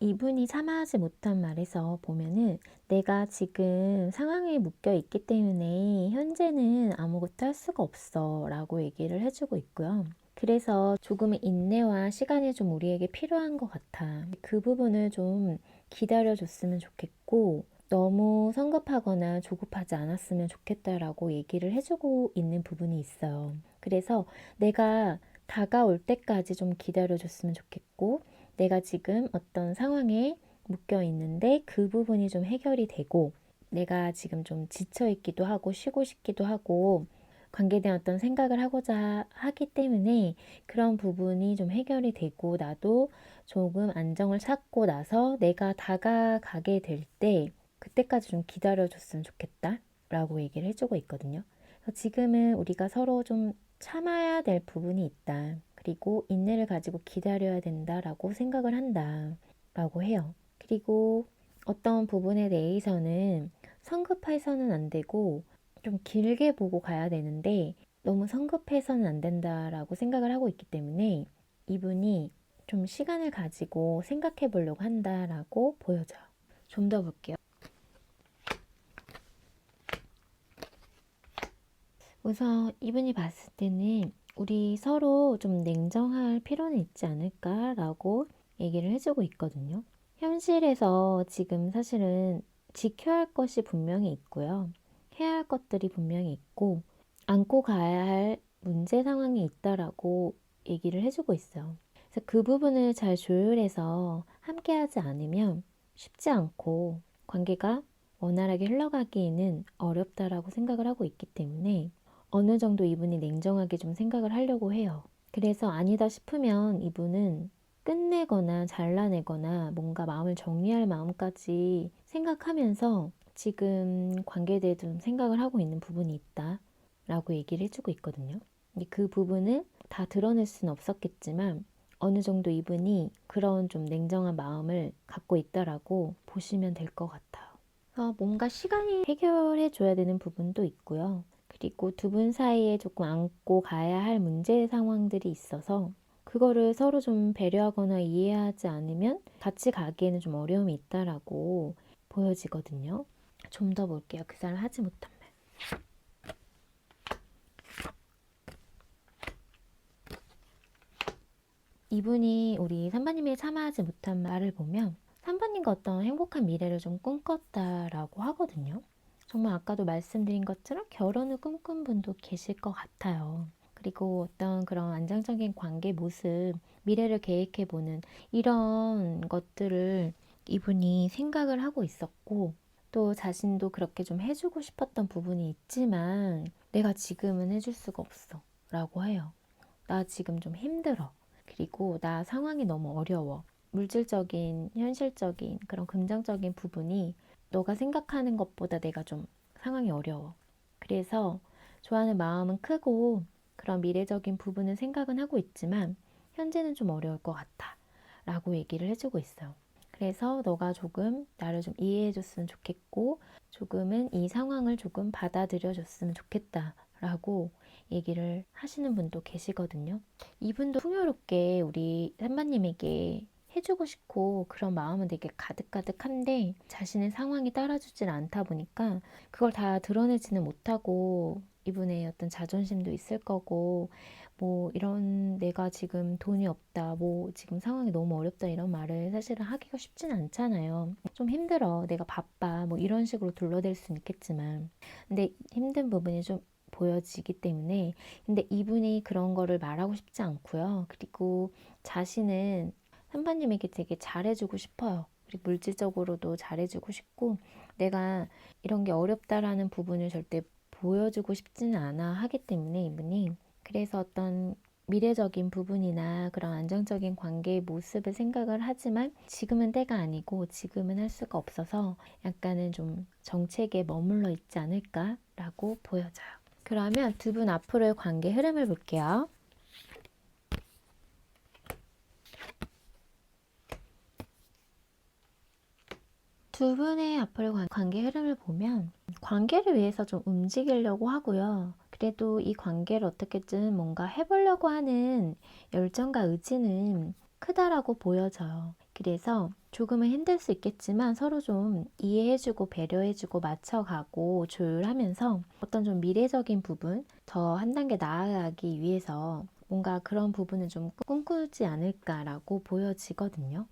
이분이 차마 하지 못한 말에서 보면은 내가 지금 상황에 묶여 있기 때문에 현재는 아무것도 할 수가 없어 라고 얘기를 해주고 있고요. 그래서 조금의 인내와 시간이 좀 우리에게 필요한 것 같아. 그 부분을 좀 기다려줬으면 좋겠고 너무 성급하거나 조급하지 않았으면 좋겠다라고 얘기를 해주고 있는 부분이 있어요. 그래서 내가 다가올 때까지 좀 기다려줬으면 좋겠고 내가 지금 어떤 상황에 묶여 있는데 그 부분이 좀 해결이 되고 내가 지금 좀 지쳐 있기도 하고 쉬고 싶기도 하고 관계에 대한 어떤 생각을 하고자 하기 때문에 그런 부분이 좀 해결이 되고 나도 조금 안정을 찾고 나서 내가 다가가게 될 때 그때까지 좀 기다려줬으면 좋겠다 라고 얘기를 해주고 있거든요. 그래서 지금은 우리가 서로 좀 참아야 될 부분이 있다. 그리고 인내를 가지고 기다려야 된다라고 생각을 한다라고 해요. 그리고 어떤 부분에 대해서는 성급해서는 안 되고 좀 길게 보고 가야 되는데 너무 성급해서는 안 된다라고 생각을 하고 있기 때문에 이분이 좀 시간을 가지고 생각해 보려고 한다라고 보여져요. 좀 더 볼게요. 우선 이분이 봤을 때는 우리 서로 좀 냉정할 필요는 있지 않을까라고 얘기를 해주고 있거든요. 현실에서 지금 사실은 지켜야 할 것이 분명히 있고요. 해야 할 것들이 분명히 있고 안고 가야 할 문제 상황이 있다라고 얘기를 해주고 있어요. 그래서 그 부분을 잘 조율해서 함께하지 않으면 쉽지 않고 관계가 원활하게 흘러가기에는 어렵다라고 생각을 하고 있기 때문에 어느 정도 이분이 냉정하게 좀 생각을 하려고 해요. 그래서 아니다 싶으면 이분은 끝내거나 잘라내거나 뭔가 마음을 정리할 마음까지 생각하면서 지금 관계에 대해 좀 생각을 하고 있는 부분이 있다 라고 얘기를 해주고 있거든요. 그 부분을 다 드러낼 수는 없었겠지만 어느 정도 이분이 그런 좀 냉정한 마음을 갖고 있다라고 보시면 될 것 같아요. 그래서 뭔가 시간이 해결해 줘야 되는 부분도 있고요. 그리고 두 분 사이에 조금 안고 가야 할 문제 상황들이 있어서 그거를 서로 좀 배려하거나 이해하지 않으면 같이 가기에는 좀 어려움이 있다라고 보여지거든요. 좀 더 볼게요. 그 사람 하지 못한 말. 이분이 우리 3번님이 참아하지 못한 말을 보면 3번님과 어떤 행복한 미래를 좀 꿈꿨다라고 하거든요. 정말 아까도 말씀드린 것처럼 결혼을 꿈꾼 분도 계실 것 같아요. 그리고 어떤 그런 안정적인 관계 모습, 미래를 계획해보는 이런 것들을 이분이 생각을 하고 있었고 또 자신도 그렇게 좀 해주고 싶었던 부분이 있지만 내가 지금은 해줄 수가 없어 라고 해요. 나 지금 좀 힘들어. 그리고 나 상황이 너무 어려워. 물질적인, 현실적인 그런 금전적인 부분이 너가 생각하는 것보다 내가 좀 상황이 어려워. 그래서 좋아하는 마음은 크고 그런 미래적인 부분은 생각은 하고 있지만 현재는 좀 어려울 것 같아. 라고 얘기를 해주고 있어요. 그래서 너가 조금 나를 좀 이해해줬으면 좋겠고 조금은 이 상황을 조금 받아들여줬으면 좋겠다. 라고 얘기를 하시는 분도 계시거든요. 이분도 풍요롭게 우리 산마님에게 해주고 싶고 그런 마음은 되게 가득가득한데 자신의 상황이 따라주질 않다 보니까 그걸 다 드러내지는 못하고 이분의 어떤 자존심도 있을 거고 뭐 이런 내가 지금 돈이 없다 뭐 지금 상황이 너무 어렵다 이런 말을 사실은 하기가 쉽진 않잖아요. 좀 힘들어 내가 바빠 뭐 이런 식으로 둘러댈 수는 있겠지만 근데 힘든 부분이 좀 보여지기 때문에 근데 이분이 그런 거를 말하고 싶지 않고요. 그리고 자신은 선배님에게 되게 잘해주고 싶어요. 그리고 물질적으로도 잘해주고 싶고 내가 이런 게 어렵다라는 부분을 절대 보여주고 싶지는 않아 하기 때문에 이분이 그래서 어떤 미래적인 부분이나 그런 안정적인 관계의 모습을 생각을 하지만 지금은 때가 아니고 지금은 할 수가 없어서 약간은 좀 정책에 머물러 있지 않을까라고 보여져요. 그러면 두 분 앞으로의 관계 흐름을 볼게요. 두 분의 앞으로의 관계 흐름을 보면 관계를 위해서 좀 움직이려고 하고요. 그래도 이 관계를 어떻게든 뭔가 해보려고 하는 열정과 의지는 크다라고 보여져요. 그래서 조금은 힘들 수 있겠지만 서로 좀 이해해주고 배려해주고 맞춰가고 조율하면서 어떤 좀 미래적인 부분, 더 한 단계 나아가기 위해서 뭔가 그런 부분을 좀 꿈꾸지 않을까라고 보여지거든요.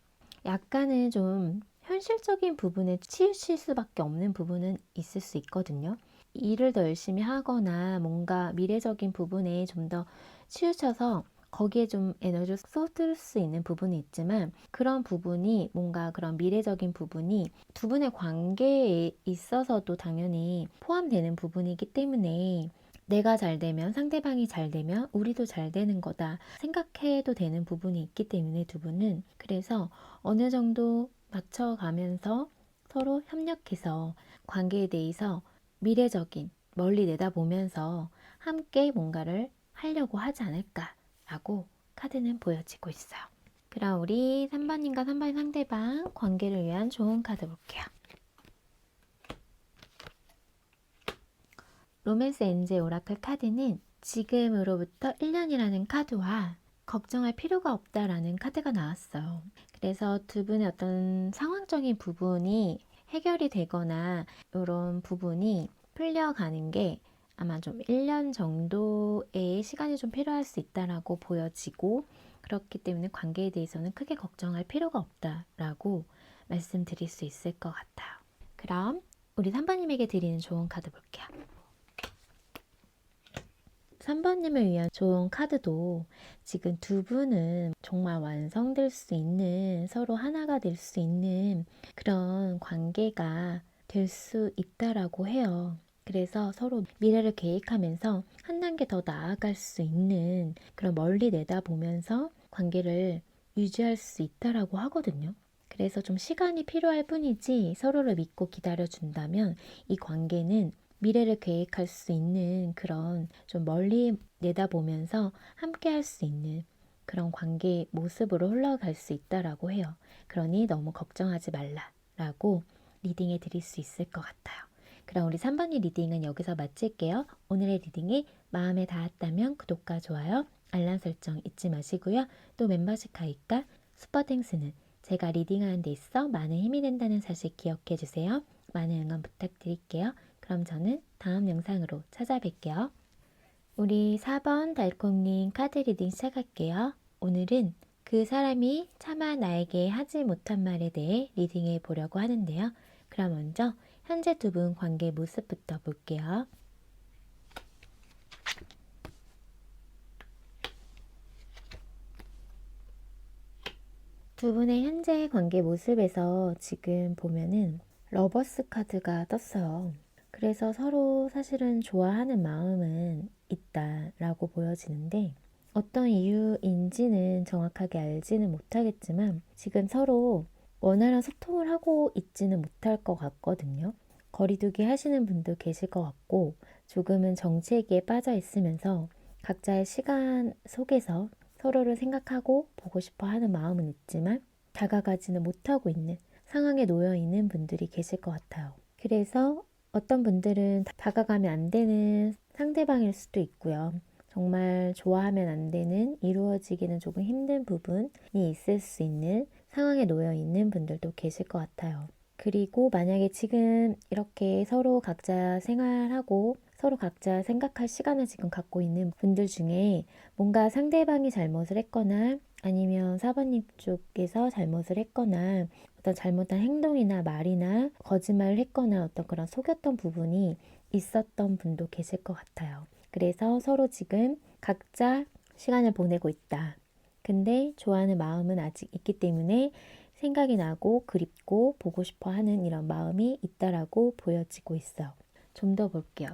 약간은 좀 현실적인 부분에 치우칠 수밖에 없는 부분은 있을 수 있거든요. 일을 더 열심히 하거나 뭔가 미래적인 부분에 좀 더 치우쳐서 거기에 좀 에너지를 쏟을 수 있는 부분이 있지만 그런 부분이 뭔가 그런 미래적인 부분이 두 분의 관계에 있어서도 당연히 포함되는 부분이기 때문에 내가 잘 되면 상대방이 잘 되면 우리도 잘 되는 거다 생각해도 되는 부분이 있기 때문에 두 분은 그래서 어느 정도 맞춰가면서 서로 협력해서 관계에 대해서 미래적인 멀리 내다보면서 함께 뭔가를 하려고 하지 않을까라고 카드는 보여지고 있어요. 그럼 우리 3번님과 3번 상대방 관계를 위한 좋은 카드 볼게요. 로맨스 엔젤 오라클 카드는 지금으로부터 1년이라는 카드와 걱정할 필요가 없다라는 카드가 나왔어요. 그래서 두 분의 어떤 상황적인 부분이 해결이 되거나 이런 부분이 풀려가는 게 아마 좀 1년 정도의 시간이 좀 필요할 수 있다라고 보여지고 그렇기 때문에 관계에 대해서는 크게 걱정할 필요가 없다라고 말씀드릴 수 있을 것 같아요. 그럼 우리 3번님에게 드리는 좋은 카드 볼게요. 3번님을 위한 좋은 카드도 지금 두 분은 정말 완성될 수 있는 서로 하나가 될 수 있는 그런 관계가 될 수 있다라고 해요. 그래서 서로 미래를 계획하면서 한 단계 더 나아갈 수 있는 그런 멀리 내다보면서 관계를 유지할 수 있다라고 하거든요. 그래서 좀 시간이 필요할 뿐이지 서로를 믿고 기다려준다면 이 관계는 미래를 계획할 수 있는 그런 좀 멀리 내다보면서 함께 할 수 있는 그런 관계의 모습으로 흘러갈 수 있다라고 해요. 그러니 너무 걱정하지 말라라고 리딩해 드릴 수 있을 것 같아요. 그럼 우리 3번의 리딩은 여기서 마칠게요. 오늘의 리딩이 마음에 닿았다면 구독과 좋아요, 알람 설정 잊지 마시고요. 또 멤버십 가입과 슈퍼땡스는 제가 리딩하는 데 있어 많은 힘이 된다는 사실 기억해 주세요. 많은 응원 부탁드릴게요. 그럼 저는 다음 영상으로 찾아뵐게요. 우리 4번 달콩님 카드 리딩 시작할게요. 오늘은 그 사람이 차마 나에게 하지 못한 말에 대해 리딩해 보려고 하는데요. 그럼 먼저 현재 두 분 관계 모습부터 볼게요. 두 분의 현재 관계 모습에서 지금 보면은 러버스 카드가 떴어요. 그래서 서로 사실은 좋아하는 마음은 있다라고 보여지는데 어떤 이유인지는 정확하게 알지는 못하겠지만 지금 서로 원활한 소통을 하고 있지는 못할 것 같거든요. 거리두기 하시는 분도 계실 것 같고 조금은 정체기에 빠져 있으면서 각자의 시간 속에서 서로를 생각하고 보고 싶어 하는 마음은 있지만 다가가지는 못하고 있는 상황에 놓여 있는 분들이 계실 것 같아요. 그래서 어떤 분들은 다가가면 안 되는 상대방일 수도 있고요. 정말 좋아하면 안 되는 이루어지기는 조금 힘든 부분이 있을 수 있는 상황에 놓여 있는 분들도 계실 것 같아요. 그리고 만약에 지금 이렇게 서로 각자 생활하고 서로 각자 생각할 시간을 지금 갖고 있는 분들 중에 뭔가 상대방이 잘못을 했거나 아니면 4번님 쪽에서 잘못을 했거나 어떤 잘못한 행동이나 말이나 거짓말을 했거나 어떤 그런 속였던 부분이 있었던 분도 계실 것 같아요. 그래서 서로 지금 각자 시간을 보내고 있다. 근데 좋아하는 마음은 아직 있기 때문에 생각이 나고 그립고 보고 싶어 하는 이런 마음이 있다라고 보여지고 있어요. 좀 더 볼게요.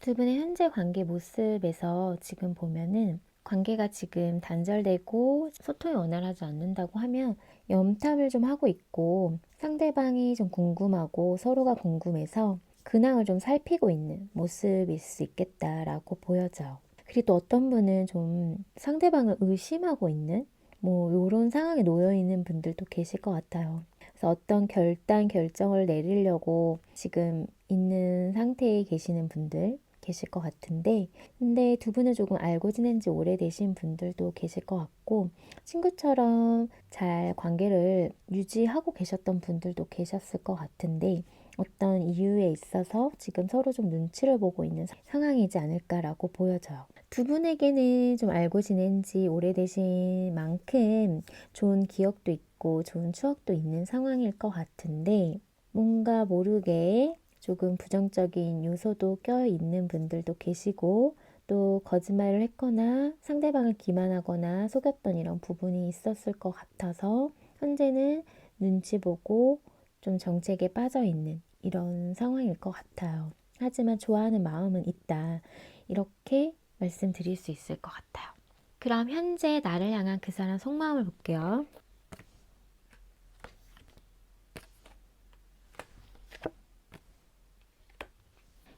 두 분의 현재 관계 모습에서 지금 보면은 관계가 지금 단절되고 소통이 원활하지 않는다고 하면 염탐을 좀 하고 있고 상대방이 좀 궁금하고 서로가 궁금해서 근황을 좀 살피고 있는 모습일 수 있겠다라고 보여져요. 그리고 또 어떤 분은 좀 상대방을 의심하고 있는 뭐 이런 상황에 놓여 있는 분들도 계실 것 같아요. 그래서 어떤 결정을 내리려고 지금 있는 상태에 계시는 분들 계실 것 같은데, 근데 두 분을 조금 알고 지낸 지 오래되신 분들도 계실 것 같고, 친구처럼 잘 관계를 유지하고 계셨던 분들도 계셨을 것 같은데, 어떤 이유에 있어서 지금 서로 좀 눈치를 보고 있는 상황이지 않을까라고 보여져요. 두 분에게는 좀 알고 지낸 지 오래되신 만큼 좋은 기억도 있고 좋은 추억도 있는 상황일 것 같은데, 뭔가 모르게 조금 부정적인 요소도 껴있는 분들도 계시고 또 거짓말을 했거나 상대방을 기만하거나 속였던 이런 부분이 있었을 것 같아서 현재는 눈치 보고 좀 정책에 빠져 있는 이런 상황일 것 같아요. 하지만 좋아하는 마음은 있다. 이렇게 말씀드릴 수 있을 것 같아요. 그럼 현재 나를 향한 그 사람 속마음을 볼게요.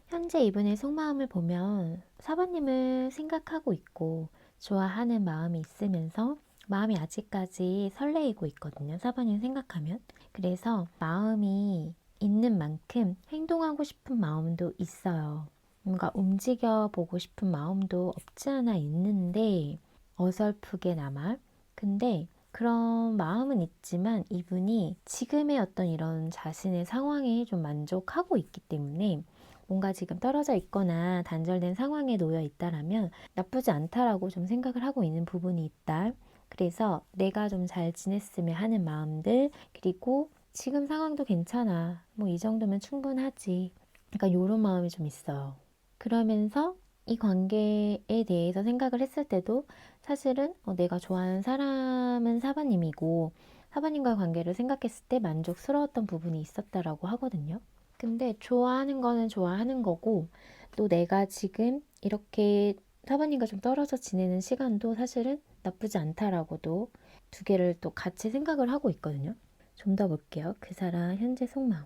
현재 이분의 속마음을 보면 4번님을 생각하고 있고 좋아하는 마음이 있으면서 마음이 아직까지 설레이고 있거든요. 4번님 생각하면. 그래서 마음이 있는 만큼 행동하고 싶은 마음도 있어요. 뭔가 움직여 보고 싶은 마음도 없지 않아 있는데 어설프게나마. 근데 그런 마음은 있지만 이분이 지금의 어떤 이런 자신의 상황에 좀 만족하고 있기 때문에 뭔가 지금 떨어져 있거나 단절된 상황에 놓여 있다라면 나쁘지 않다라고 좀 생각을 하고 있는 부분이 있다. 그래서 내가 좀 잘 지냈으면 하는 마음들, 그리고 지금 상황도 괜찮아. 뭐 이 정도면 충분하지. 약간 이런 마음이 좀 있어요. 그러면서 이 관계에 대해서 생각을 했을 때도 사실은 내가 좋아하는 사람은 사바님이고 사바님과의 관계를 생각했을 때 만족스러웠던 부분이 있었다라고 하거든요. 근데 좋아하는 거는 좋아하는 거고 또 내가 지금 이렇게 사바님과 좀 떨어져 지내는 시간도 사실은 나쁘지 않다라고도 두 개를 또 같이 생각을 하고 있거든요. 좀 더 볼게요. 그 사람 현재 속마음.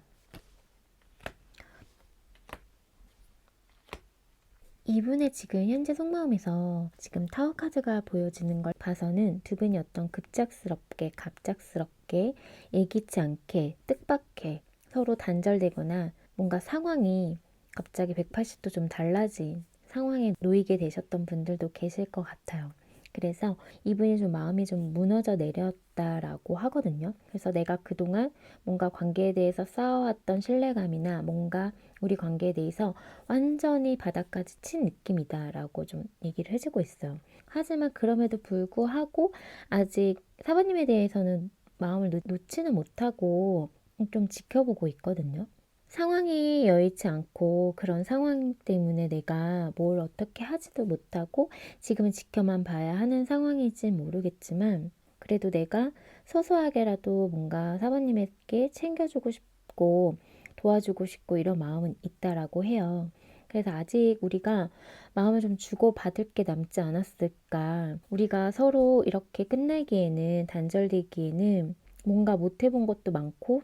이분의 지금 현재 속마음에서 지금 타워 카드가 보여지는 걸 봐서는 두 분이 어떤 급작스럽게 갑작스럽게 예기치 않게 뜻밖의 서로 단절되거나 뭔가 상황이 갑자기 180도 좀 달라진 상황에 놓이게 되셨던 분들도 계실 것 같아요. 그래서 이분이 좀 마음이 좀 무너져 내렸다라고 하거든요. 그래서 내가 그동안 뭔가 관계에 대해서 쌓아왔던 신뢰감이나 뭔가 우리 관계에 대해서 완전히 바닥까지 친 느낌이다라고 좀 얘기를 해주고 있어요. 하지만 그럼에도 불구하고 아직 사부님에 대해서는 마음을 놓지는 못하고 좀 지켜보고 있거든요. 상황이 여의치 않고 그런 상황 때문에 내가 뭘 어떻게 하지도 못하고 지금은 지켜만 봐야 하는 상황일지 모르겠지만 그래도 내가 소소하게라도 뭔가 사부님에게 챙겨주고 싶고 도와주고 싶고 이런 마음은 있다라고 해요. 그래서 아직 우리가 마음을 좀 주고받을 게 남지 않았을까. 우리가 서로 이렇게 끝내기에는 단절되기에는 뭔가 못 해본 것도 많고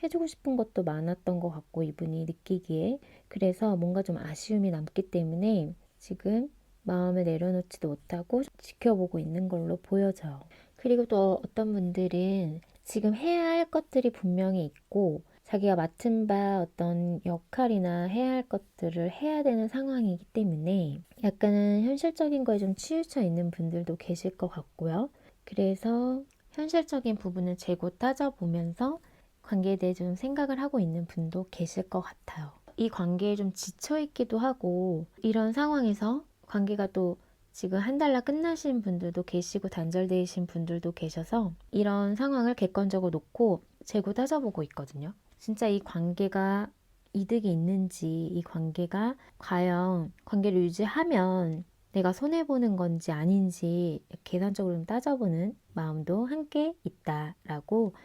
해주고 싶은 것도 많았던 것 같고 이분이 느끼기에 그래서 뭔가 좀 아쉬움이 남기 때문에 지금 마음을 내려놓지도 못하고 지켜보고 있는 걸로 보여져요. 그리고 또 어떤 분들은 지금 해야 할 것들이 분명히 있고 자기가 맡은 바 어떤 역할이나 해야 할 것들을 해야 되는 상황이기 때문에 약간은 현실적인 거에 좀 치우쳐 있는 분들도 계실 것 같고요. 그래서 현실적인 부분을 재고 따져보면서 관계에 대해 좀 생각을 하고 있는 분도 계실 것 같아요. 이 관계에 좀 지쳐있기도 하고 이런 상황에서 관계가 또 지금 한 달날 끝나신 분들도 계시고 단절되신 분들도 계셔서 이런 상황을 객관적으로 놓고 재고 따져보고 있거든요. 진짜 이 관계가 이득이 있는지, 이 관계가 과연 관계를 유지하면 내가 손해보는 건지 아닌지 계산적으로 좀 따져보는 마음도 함께 있다라고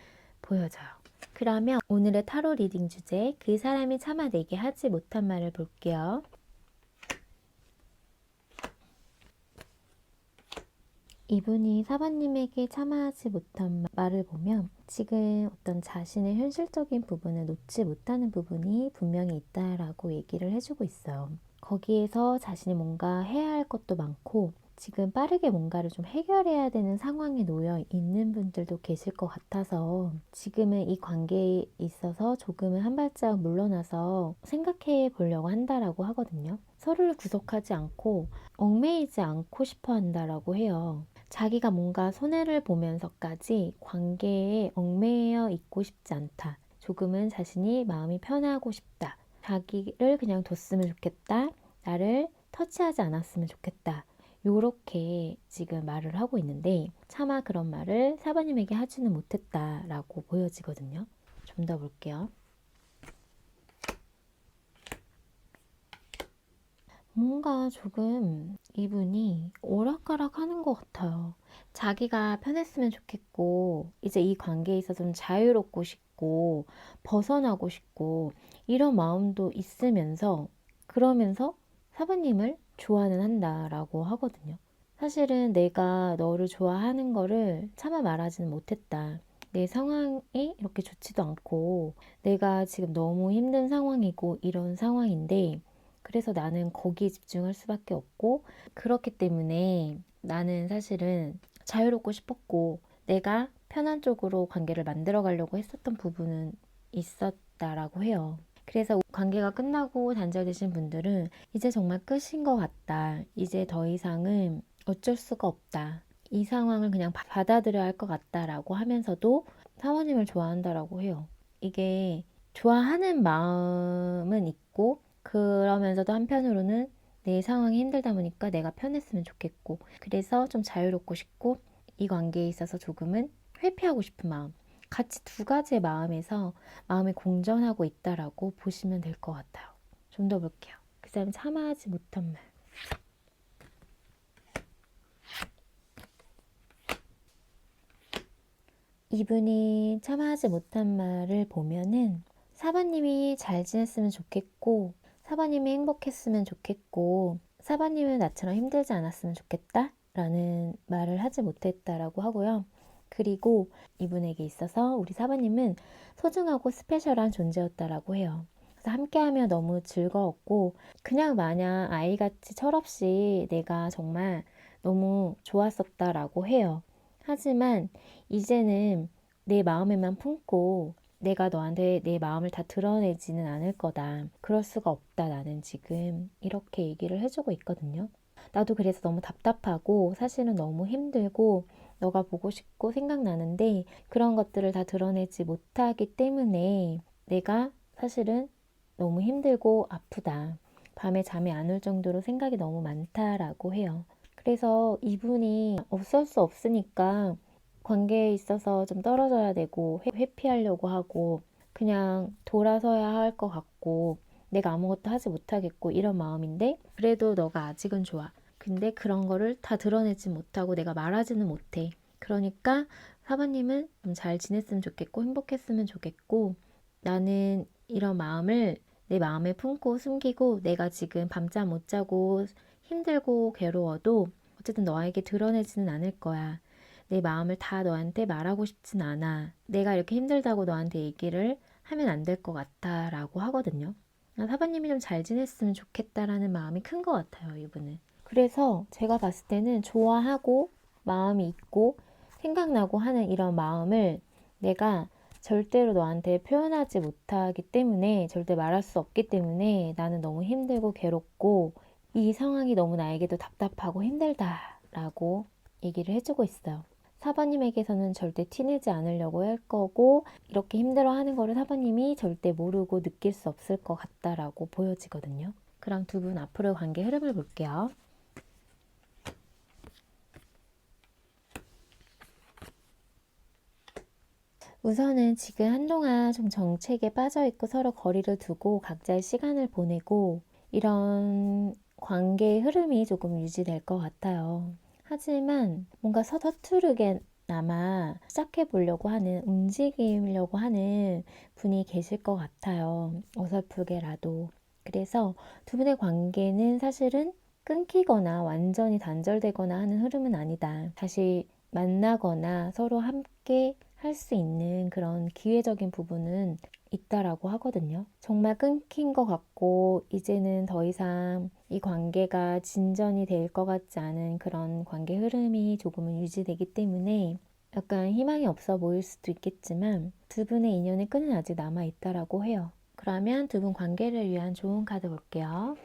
보여져요. 그러면 오늘의 타로 리딩 주제, 그 사람이 참아내게 하지 못한 말을 볼게요. 이분이 사바님에게 참아하지 못한 말을 보면 지금 어떤 자신의 현실적인 부분을 놓지 못하는 부분이 분명히 있다라고 얘기를 해주고 있어요. 거기에서 자신이 뭔가 해야 할 것도 많고 지금 빠르게 뭔가를 좀 해결해야 되는 상황에 놓여 있는 분들도 계실 것 같아서 지금은 이 관계에 있어서 조금은 한 발짝 물러나서 생각해 보려고 한다라고 하거든요. 서로를 구속하지 않고 얽매이지 않고 싶어 한다라고 해요. 자기가 뭔가 손해를 보면서까지 관계에 얽매여 있고 싶지 않다. 조금은 자신이 마음이 편하고 싶다. 자기를 그냥 뒀으면 좋겠다. 나를 터치하지 않았으면 좋겠다. 요렇게 지금 말을 하고 있는데 차마 그런 말을 사바님에게 하지는 못했다라고 보여지거든요. 좀 더 볼게요. 뭔가 조금 이분이 오락가락 하는 것 같아요. 자기가 편했으면 좋겠고, 이제 이 관계에 있어서 좀 자유롭고 싶고, 벗어나고 싶고, 이런 마음도 있으면서, 그러면서 사부님을 좋아는 한다라고 하거든요. 사실은 내가 너를 좋아하는 거를 차마 말하지는 못했다. 내 상황이 이렇게 좋지도 않고, 내가 지금 너무 힘든 상황이고, 이런 상황인데, 그래서 나는 거기에 집중할 수밖에 없고 그렇기 때문에 나는 사실은 자유롭고 싶었고 내가 편한 쪽으로 관계를 만들어 가려고 했었던 부분은 있었다라고 해요. 그래서 관계가 끝나고 단절되신 분들은 이제 정말 끝인 것 같다. 이제 더 이상은 어쩔 수가 없다. 이 상황을 그냥 받아들여야 할 것 같다라고 하면서도 사모님을 좋아한다라고 해요. 이게 좋아하는 마음은 있고 그러면서도 한편으로는 내 상황이 힘들다 보니까 내가 편했으면 좋겠고 그래서 좀 자유롭고 싶고 이 관계에 있어서 조금은 회피하고 싶은 마음 같이 두 가지의 마음에서 마음이 공존하고 있다라고 보시면 될 것 같아요. 좀 더 볼게요. 그 사람이 참아하지 못한 말. 이분이 참아하지 못한 말을 보면은 사바님이 잘 지냈으면 좋겠고 사바님이 행복했으면 좋겠고 사바님은 나처럼 힘들지 않았으면 좋겠다 라는 말을 하지 못했다라고 하고요. 그리고 이분에게 있어서 우리 사바님은 소중하고 스페셜한 존재였다라고 해요. 그래서 함께하며 너무 즐거웠고 그냥 마냥 아이같이 철없이 내가 정말 너무 좋았었다라고 해요. 하지만 이제는 내 마음에만 품고 내가 너한테 내 마음을 다 드러내지는 않을 거다. 그럴 수가 없다. 나는 지금 이렇게 얘기를 해주고 있거든요. 나도 그래서 너무 답답하고 사실은 너무 힘들고 너가 보고 싶고 생각나는데 그런 것들을 다 드러내지 못하기 때문에 내가 사실은 너무 힘들고 아프다. 밤에 잠이 안 올 정도로 생각이 너무 많다라고 해요. 그래서 이분이 어쩔 수 없으니까 관계에 있어서 좀 떨어져야 되고 회피하려고 하고 그냥 돌아서야 할 것 같고 내가 아무것도 하지 못하겠고 이런 마음인데 그래도 너가 아직은 좋아. 근데 그런 거를 다 드러내지 못하고 내가 말하지는 못해. 그러니까 사부님은 좀 잘 지냈으면 좋겠고 행복했으면 좋겠고 나는 이런 마음을 내 마음에 품고 숨기고 내가 지금 밤잠 못 자고 힘들고 괴로워도 어쨌든 너에게 드러내지는 않을 거야. 내 마음을 다 너한테 말하고 싶진 않아. 내가 이렇게 힘들다고 너한테 얘기를 하면 안 될 것 같아 라고 하거든요. 사바님이 좀 잘 지냈으면 좋겠다라는 마음이 큰 것 같아요, 이분은. 그래서 제가 봤을 때는 좋아하고 마음이 있고 생각나고 하는 이런 마음을 내가 절대로 너한테 표현하지 못하기 때문에 절대 말할 수 없기 때문에 나는 너무 힘들고 괴롭고 이 상황이 너무 나에게도 답답하고 힘들다라고 얘기를 해주고 있어요. 사바님에게서는 절대 티내지 않으려고 할 거고 이렇게 힘들어하는 거를 사바님이 절대 모르고 느낄 수 없을 것 같다라고 보여지거든요. 그럼 두 분 앞으로 관계 흐름을 볼게요. 우선은 지금 한동안 좀 정책에 빠져있고 서로 거리를 두고 각자의 시간을 보내고 이런 관계의 흐름이 조금 유지될 것 같아요. 하지만 뭔가 서투르게나마 시작해 보려고 하는, 움직이려고 하는 분이 계실 것 같아요. 어설프게라도. 그래서 두 분의 관계는 사실은 끊기거나 완전히 단절되거나 하는 흐름은 아니다. 다시 만나거나 서로 함께 할 수 있는 그런 기회적인 부분은 있다라고 하거든요. 정말 끊긴 것 같고 이제는 더 이상 이 관계가 진전이 될 것 같지 않은 그런 관계 흐름이 조금은 유지되기 때문에 약간 희망이 없어 보일 수도 있겠지만 두 분의 인연의 끈은 아직 남아 있다라고 해요. 그러면 두 분 관계를 위한 좋은 카드 볼게요.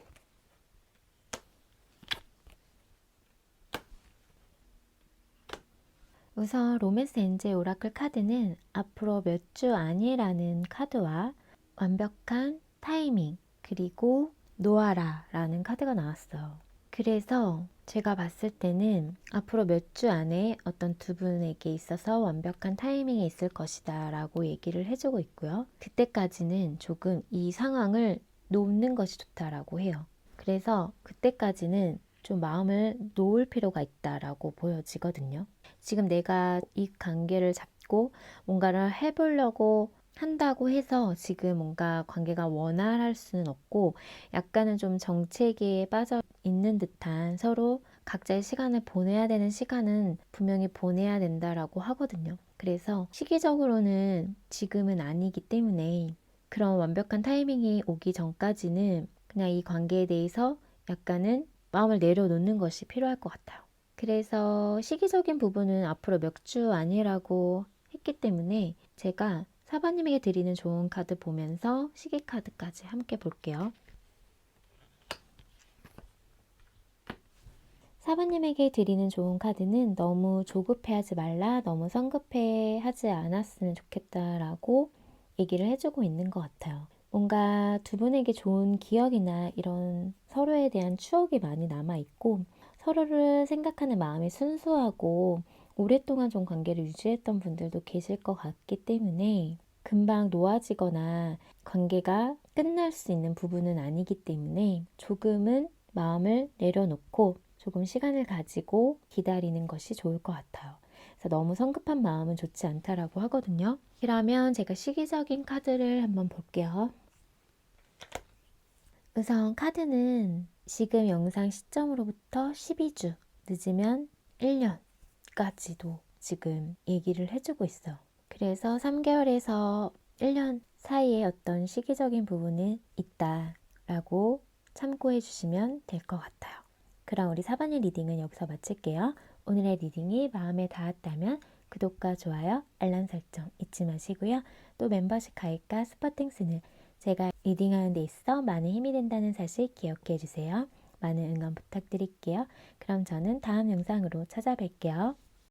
우선 로맨스 엔젤 오라클 카드는 앞으로 몇 주 안이라는 카드와 완벽한 타이밍 그리고 놓아라라는 카드가 나왔어요. 그래서 제가 봤을 때는 앞으로 몇 주 안에 어떤 두 분에게 있어서 완벽한 타이밍이 있을 것이다 라고 얘기를 해주고 있고요. 그때까지는 조금 이 상황을 놓는 것이 좋다라고 해요. 그래서 그때까지는 좀 마음을 놓을 필요가 있다라고 보여지거든요. 지금 내가 이 관계를 잡고 뭔가를 해보려고 한다고 해서 지금 뭔가 관계가 원활할 수는 없고 약간은 좀 정체기에 빠져 있는 듯한 서로 각자의 시간을 보내야 되는 시간은 분명히 보내야 된다라고 하거든요. 그래서 시기적으로는 지금은 아니기 때문에 그런 완벽한 타이밍이 오기 전까지는 그냥 이 관계에 대해서 약간은 마음을 내려놓는 것이 필요할 것 같아요. 그래서 시기적인 부분은 앞으로 몇 주 아니라고 했기 때문에 제가 사바님에게 드리는 좋은 카드 보면서 시기 카드까지 함께 볼게요. 사바님에게 드리는 좋은 카드는 너무 조급해하지 말라, 너무 성급해하지 않았으면 좋겠다라고 얘기를 해주고 있는 것 같아요. 뭔가 두 분에게 좋은 기억이나 이런 서로에 대한 추억이 많이 남아있고 서로를 생각하는 마음이 순수하고 오랫동안 좀 관계를 유지했던 분들도 계실 것 같기 때문에 금방 놓아지거나 관계가 끝날 수 있는 부분은 아니기 때문에 조금은 마음을 내려놓고 조금 시간을 가지고 기다리는 것이 좋을 것 같아요. 그래서 너무 성급한 마음은 좋지 않다라고 하거든요. 그러면 제가 시기적인 카드를 한번 볼게요. 우선 카드는 지금 영상 시점으로부터 12주, 늦으면 1년까지도 지금 얘기를 해주고 있어요. 그래서 3개월에서 1년 사이에 어떤 시기적인 부분이 있다라고 참고해 주시면 될 것 같아요. 그럼 우리 사번의 리딩은 여기서 마칠게요. 오늘의 리딩이 마음에 닿았다면 구독과 좋아요, 알람 설정 잊지 마시고요. 또 멤버십 가입과 스퍼팅스는 제가 리딩하는 데 있어 많은 힘이 된다는 사실 기억해 주세요. 많은 응원 부탁드릴게요. 그럼 저는 다음 영상으로 찾아뵐게요.